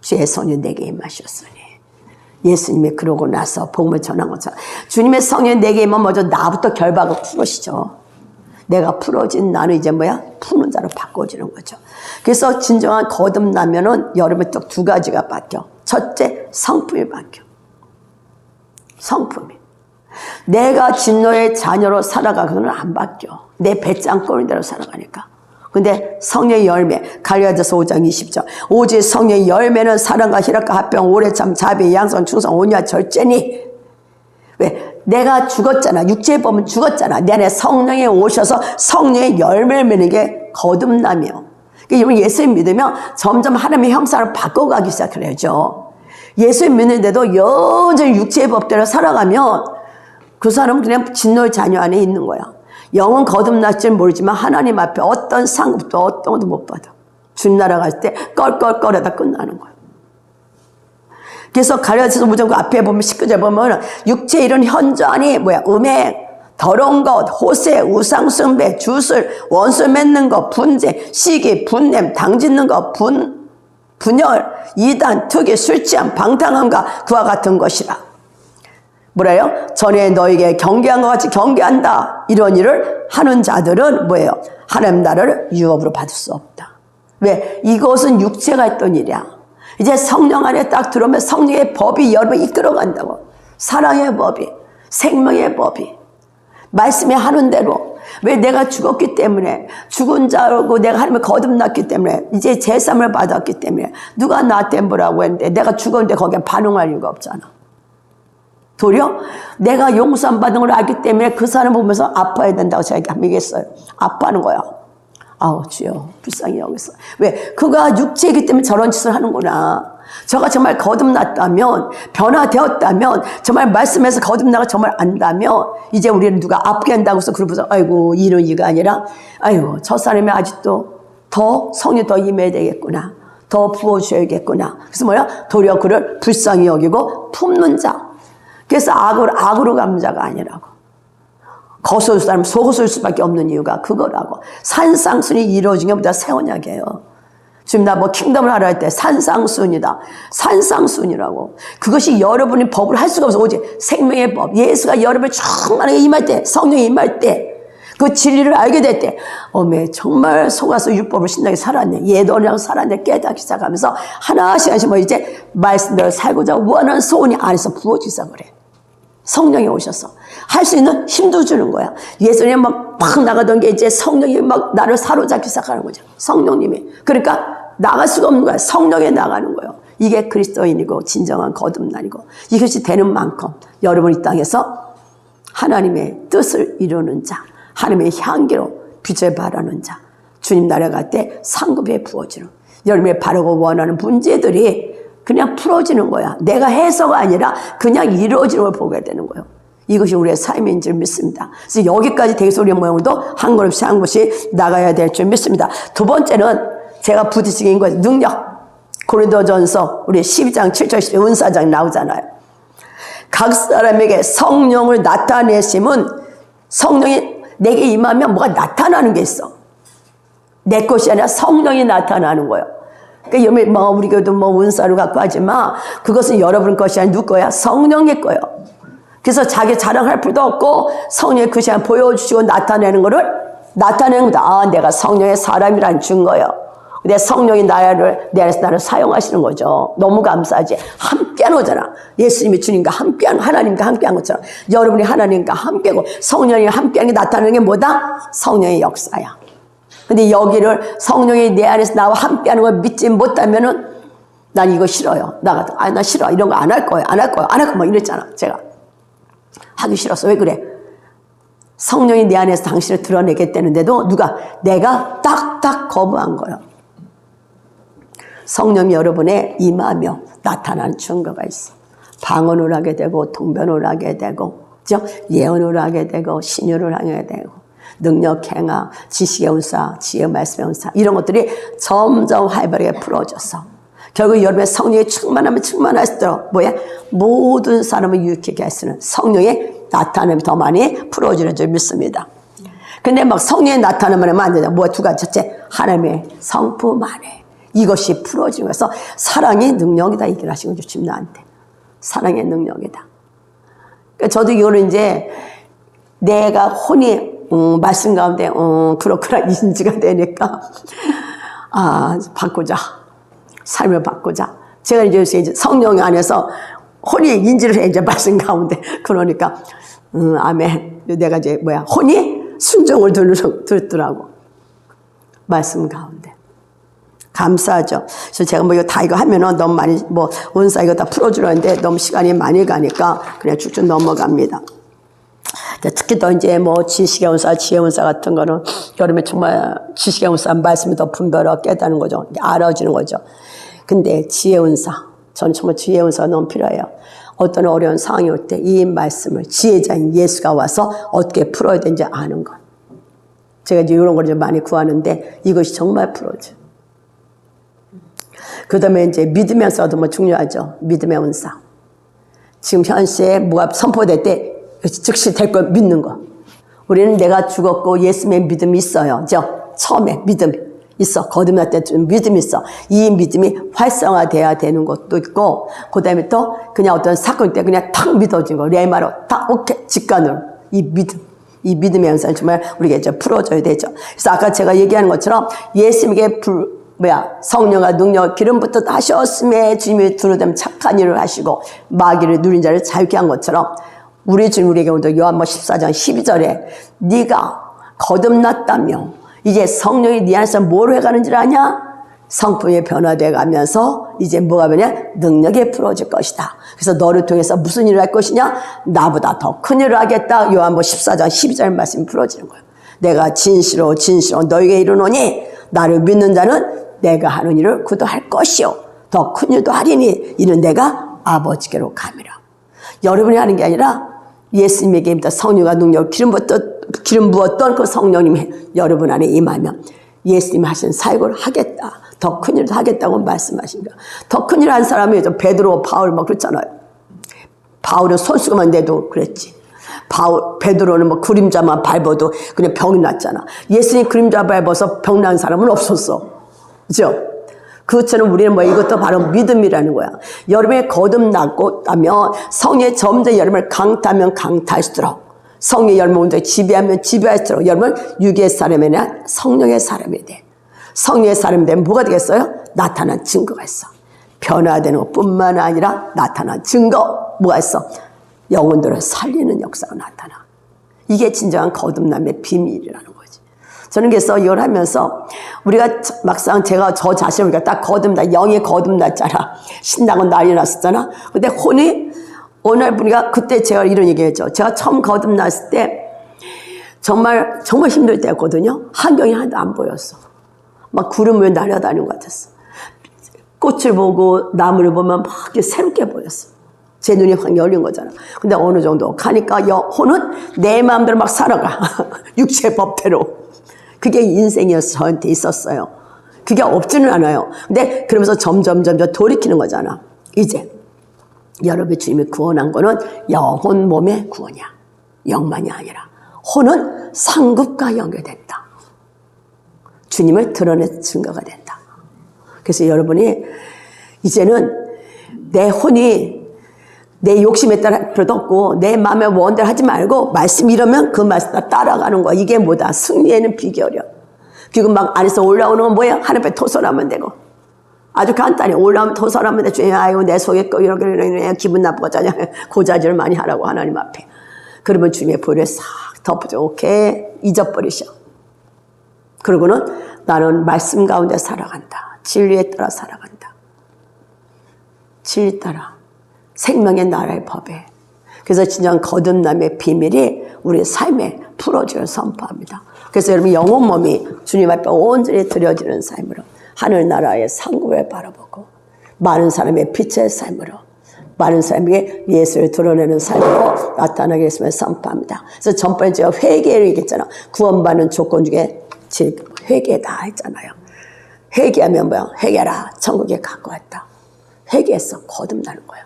주의 성령 내게 임하셨으니. 예수님이 그러고 나서 복음을 전한 것처럼 주님의 성령 내게 임하면 먼저 나부터 결박을 풀으시죠. 내가 풀어진 나는 이제 뭐야? 푸는 자로 바꿔지는 거죠. 그래서 진정한 거듭나면은 여러분 딱 두 가지가 바뀌어. 첫째, 성품이 바뀌어. 성품이. 내가 진노의 자녀로 살아가고는 안 바뀌어. 내 배짱 꼬는 대로 살아가니까. 근데 성령의 열매, 갈라디아서 5장 20절. 오직 성령의 열매는 사랑과 희락과 화평, 오래참, 자비, 양선, 충성, 온유와 절제니. 왜? 내가 죽었잖아. 육체의 법은 죽었잖아. 내 안에 성령이 오셔서 성령의 열매를 맺는 게 거듭나며. 그러니까 예수 믿으면 점점 하나님의 형상을 바꿔가기 시작해야죠. 예수 믿는데도 여전히 육체의 법대로 살아가면 그 사람은 그냥 진노의 자녀 안에 있는 거야. 영은 거듭날지는 모르지만 하나님 앞에 어떤 상급도 어떤 것도 못 받아. 주님 나라 갈 때 껄껄껄하다 끝나는 거야. 그래서 갈라디아서 5장 앞에 보면 19절 보면 육체 이런 현저하니 뭐야? 음행, 더러운 것, 호세, 우상숭배, 주술, 원수 맺는 것, 분재, 시기, 분냄, 당짓는 것, 분열, 이단, 투기, 술취함, 방탕함과 그와 같은 것이라. 뭐래요? 전에 너에게 경계한 것 같이 경계한다. 이런 일을 하는 자들은 뭐예요? 하나님 나라를 유업으로 받을 수 없다. 왜? 이것은 육체가 했던 일이야. 이제 성령 안에 딱 들어오면 성령의 법이 여러분을 이끌어간다고. 사랑의 법이, 생명의 법이, 말씀이 하는 대로. 왜? 내가 죽었기 때문에, 죽은 자고 내가 하나님을 거듭났기 때문에, 이제 제삼을 받았기 때문에, 누가 나한테 뭐라고 했는데 내가 죽었는데 거기에 반응할 이유가 없잖아. 도리어 내가 용서함 받은 걸 알기 때문에 그 사람 보면서 아파야 된다고 제가 얘기했어요. 아파하는 거야. 아우 주여 불쌍히 여기서. 왜? 그가 육체이기 때문에 저런 짓을 하는구나. 저가 정말 거듭났다면, 변화되었다면, 정말 말씀에서 거듭나가 정말 안다면, 이제 우리는 누가 아프게 한다고 해서 그러고서 아이고 이런 이가 아니라 아이고 저 사람이 아직도 더 성령 더 임해야 되겠구나. 더 부어주셔야겠구나. 그래서 뭐야? 도리어 그를 불쌍히 여기고 품는 자. 그래서 악으로 갚는 자가 아니라고. 거스를 사람 속을 수밖에 없는 이유가 그거라고. 산상순이 이루어진 게 보다 새 언약이에요. 지금 나 뭐 킹덤을 하라 할 때 산상순이다. 산상순이라고. 그것이 여러분이 법을 할 수가 없어. 오직 생명의 법. 예수가 여러분을 충만하게 임할 때, 성령이 임할 때, 그 진리를 알게 될 때, 정말 속아서 율법을 신나게 살았네. 예도랑 살았네. 깨닫기 시작하면서 하나씩 뭐 이제 말씀대로 살고자 원하는 소원이 안에서 부어지기 시작을 해. 성령이 오셔서 할 수 있는 힘도 주는 거야. 예수님 막 나가던 게 이제 성령이 막 나를 사로잡기 시작하는 거죠. 성령님이. 그러니까 나갈 수가 없는 거야. 성령에 나가는 거예요. 이게 그리스도인이고 진정한 거듭남이고 이것이 되는 만큼 여러분 이 땅에서 하나님의 뜻을 이루는 자, 하나님의 향기로 빛을 발하는 자, 주님 나라 갈 때 상급에 부어지는 여러분의 바라고 원하는 문제들이 그냥 풀어지는 거야. 내가 해서가 아니라 그냥 이루어지는 걸 보게 되는 거예요. 이것이 우리의 삶인 줄 믿습니다. 그래서 여기까지 대소리 모양도 한 걸음씩 한 곳이 나가야 될 줄 믿습니다. 두 번째는 제가 부딪히긴 거예요. 능력. 고린도전서 우리 12장 7절 10절 은사장 나오잖아요. 각 사람에게 성령을 나타내심은 성령이 내게 임하면 뭐가 나타나는 게 있어. 내 것이 아니라 성령이 나타나는 거예요. 그러니까 우리 교도 은사를 갖고 하지 마. 그것은 여러분 것이 아니라 누구 거야? 성령의 거예요. 그래서 자기 자랑할 필요도 없고 성령의 그 시간 보여주시고 나타내는 거를 나타내는 거다. 아, 내가 성령의 사람이란 증거예요. 근데 성령이 내 안에서 나를 사용하시는 거죠. 너무 감사하지. 함께하는 거잖아. 예수님이 주님과 함께하는, 하나님과 함께한 것처럼 여러분이 하나님과 함께고 성령이 함께하는 게 나타나는 게 뭐다? 성령의 역사야. 근데 여기를 성령이 내 안에서 나와 함께하는 걸 믿지 못하면은 난 이거 싫어요. 나 싫어. 이런 거 안 할 거예요. 안 할 거예요. 뭐 이랬잖아. 제가. 하기 싫었어. 왜 그래? 성령이 내 안에서 당신을 드러내겠다는데도 내가 딱딱 거부한 거예요. 성령이 여러분의 임하며 나타나는 증거가 있어. 방언을 하게 되고 통변을 하게 되고 그죠? 예언을 하게 되고 신유를 하게 되고 능력 행하, 지식의 운사, 지혜의 말씀의 운사 이런 것들이 점점 활발하게 풀어져서 결국 여러분의 성령이 충만하면 충만할수록 모든 사람을 유익하게 하시는 성령의 나타남이 더 많이 풀어지는 줄 믿습니다. 근데 막 성령이 나타나면 안 되냐? 두 가지. 첫째, 하나님의 성품 안에 이것이 풀어지는 거여서 사랑의 능력이다 얘기를 하신 거죠. 지금 나한테. 사랑의 능력이다. 그러니까 저도 이거를 이제 내가 혼이 말씀 가운데 그렇구나 인지가 되니까 바꾸자. 삶을 바꾸자. 제가 이제 성령 안에서 혼이 인지를 해, 이제 말씀 가운데. 그러니까, 아멘. 내가 이제 혼이 순종을 듣더라고. 말씀 가운데. 감사하죠. 그래서 제가 이거 하면은 너무 많이, 은사 이거 다 풀어주려는데 너무 시간이 많이 가니까 그냥 쭉쭉 넘어갑니다. 특히 더 이제 지식의 운사, 지혜의 운사 같은 거는 여름에 정말 지식의 운사 말씀이 더 분별하고 깨닫는 거죠. 알아지는 거죠. 근데 지혜의 운사, 저는 정말 지혜의 운사가 너무 필요해요. 어떤 어려운 상황이 올 때 이 말씀을 지혜자인 예수가 와서 어떻게 풀어야 되는지 아는 것. 제가 이제 이런 걸 좀 많이 구하는데 이것이 정말 풀어줘. 그 다음에 이제 믿음의 운사도 중요하죠. 믿음의 운사. 지금 현시에 뭐가 선포될 때 즉시 될 걸 믿는 거. 우리는 내가 죽었고 예수님의 믿음이 있어요. 처음에 믿음. 있어. 거듭날 때 좀 믿음이 있어. 이 믿음이 활성화돼야 되는 것도 있고, 그 다음에 또 그냥 어떤 사건 때 그냥 탁 믿어진 거, 레마로 딱 오케이, 직관으로. 이 믿음의 영상을 정말 우리가 이제 풀어줘야 되죠. 그래서 아까 제가 얘기하는 것처럼 예수님에게 성령과 능력, 기름부터 하셨음에 주님이 두루다면 착한 일을 하시고 마귀를 누린 자를 자유케 한 것처럼 우리 주님 우리에게 오늘 요한복음 14장 12절에 네가 거듭났다며 이제 성령이 네 안에서 뭘 해가는 줄 아냐? 성품이 변화되어 가면서 이제 뭐가 변해? 능력이 풀어질 것이다. 그래서 너를 통해서 무슨 일을 할 것이냐? 나보다 더 큰 일을 하겠다. 요한복음 14장 12절 말씀이 풀어지는 거예요. 내가 진실로 너에게 이르노니 나를 믿는 자는 내가 하는 일을 그도 할 것이요 더 큰 일도 하리니 이는 내가 아버지께로 감이라. 여러분이 하는 게 아니라 예수님에게 성령과 능력 기름 부었던 그 성령님이 여러분 안에 임하면 예수님이 하신 사역을 하겠다. 더 큰 일도 하겠다고 말씀하십니다. 더 큰 일 한 사람이 베드로, 바울 막 그렇잖아요. 바울은 손수건만 내도 그랬지. 베드로는 뭐 그림자만 밟아도 그냥 병이 났잖아. 예수님 그림자 밟아서 병 난 사람은 없었어. 그죠? 그것처럼 우리는 이것도 바로 믿음이라는 거야. 여러분이 거듭났고 나면 성의 점점 여러분을 강타하면 강타할수록 성의 열매 온전히 지배하면 지배할수록 여러분 육의 사람이 아니라 성령의 사람이 돼. 성령의 사람이 되면 뭐가 되겠어요? 나타난 증거가 있어. 변화되는 것뿐만 아니라 나타난 증거 뭐가 있어? 영혼들을 살리는 역사가 나타나. 이게 진정한 거듭남의 비밀이라는 거지. 저는 그래서 이걸 하면서 우리가 막상 제가 저 자신을 우리가 딱 거듭나 영이 거듭났잖아. 신나고 난리 났었잖아. 근데 혼이 오늘 우리가 그때 제가 이런 얘기했죠. 제가 처음 거듭났을 때 정말 힘들 때였거든요. 환경이 하나도 안 보였어. 막 구름 위에 날아다니는 것 같았어. 꽃을 보고 나무를 보면 막 새롭게 보였어. 제 눈이 확 열린 거잖아. 근데 어느 정도 가니까 혼은 내 마음대로 막 살아가. 육체 법대로. 그게 인생이어서 저한테 있었어요. 그게 없지는 않아요. 근데 그러면서 점점 돌이키는 거잖아. 이제 여러분의 주님이 구원한 거는 영혼 몸의 구원이야. 영만이 아니라 혼은 상급과 연결된다. 주님을 드러낸 증거가 된다. 그래서 여러분이 이제는 내 혼이 내 욕심에 따라 필요도 없고 내 마음의 원대로 하지 말고 말씀 이러면 그 말씀 따라가는 거야. 이게 뭐다? 승리에는 비결이야. 그리고 막 안에서 올라오는 건 뭐야? 하나님 앞에 토설하면 되고. 아주 간단히 올라오면 토설하면 돼. 주님, 아이고 내 속에 이렇게 기분 나쁘잖아. 고자질을 많이 하라고 하나님 앞에. 그러면 주님의 보혈에 싹 덮어줘. 오케이. 잊어버리셔. 그러고는 나는 말씀 가운데 살아간다. 진리에 따라 살아간다. 진리 따라. 생명의 나라의 법에. 그래서 진정 거듭남의 비밀이 우리 삶에 풀어지를 선포합니다. 그래서 여러분 영혼 몸이 주님 앞에 온전히 드려지는 삶으로 하늘나라의 상급을 바라보고 많은 사람의 빛의 삶으로 많은 사람에게 예수를 드러내는 삶으로 나타나겠음을 선포합니다. 그래서 전번에 제가 회개를 얘기했잖아. 구원받는 조건 중에 회개다 했잖아요. 회개하면 뭐야? 회개라. 천국에 가까웠다. 회개해서 거듭나는 거야.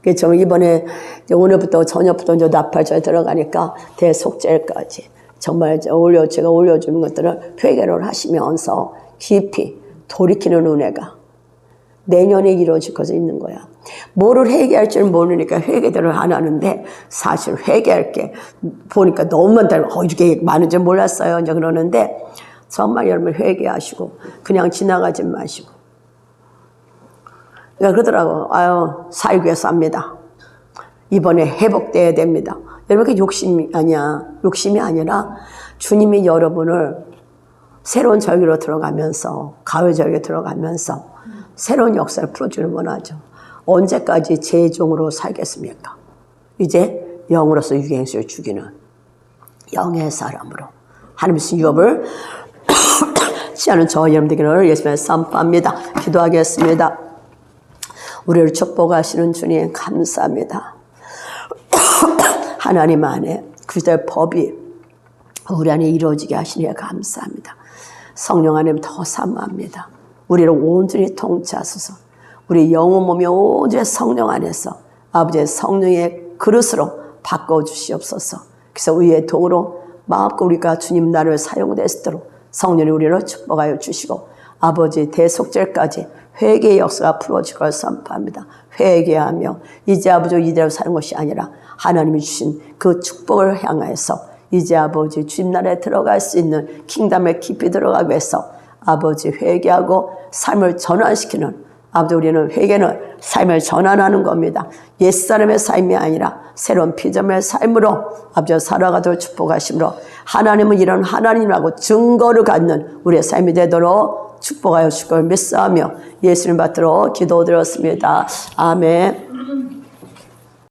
그래서 이번에 오늘부터 저녁부터 이제 나팔절에 들어가니까 대속죄까지 정말 제가 올려주는 것들을 회개를 하시면서 깊이 돌이키는 은혜가 내년에 이루어질 것이 있는 거야. 뭐를 회개할 줄 모르니까 회개들을 안 하는데 사실 회개할 게 보니까 너무 많다. 이렇게 많은 줄 몰랐어요. 이제 그러는데 정말 여러분 회개하시고 그냥 지나가지 마시고. 그러더라고. 살기 위해서 삽니다. 이번에 회복돼야 됩니다. 여러분 그게 욕심이 아니라 주님이 여러분을 새로운 절기로 들어가면서 가을 절기로 들어가면서 새로운 역사를 풀어주는 원하죠. 언제까지 제 종으로 살겠습니까? 이제 영으로서 유행수를 죽이는 영의 사람으로 하나님의 유업을 취하는 저 여러분들에게는 예수님의 선포합니다. 기도하겠습니다. 우리를 축복하시는 주님 감사합니다. 하나님 안에 그리스도의 법이 우리 안에 이루어지게 하시니 감사합니다. 성령 하나님 더 사모합니다. 우리를 온전히 통치하소서. 우리 영혼 몸이 온전히 성령 안에서 아버지의 성령의 그릇으로 바꿔주시옵소서. 그래서 의의 도구로 마음껏 우리가 주님 나를 사용될 수 있도록 성령이 우리를 축복하여 주시고 아버지 대속죄까지 회개의 역사가 풀어질 걸 선포합니다. 회개하며 이제 아버지 이대로 사는 것이 아니라 하나님이 주신 그 축복을 향해서 이제 아버지 주님 나라에 들어갈 수 있는 킹덤에 깊이 들어가기 위해서 아버지 회개하고 삶을 전환시키는 아버지 우리는 회개는 삶을 전환하는 겁니다. 옛사람의 삶이 아니라 새로운 피조물의 삶으로 아버지 살아가도록 축복하심으로 하나님은 이런 하나님이라고 증거를 갖는 우리의 삶이 되도록 축복하여 주실 걸 믿사하며 예수님 받들어 기도드렸습니다. 아멘.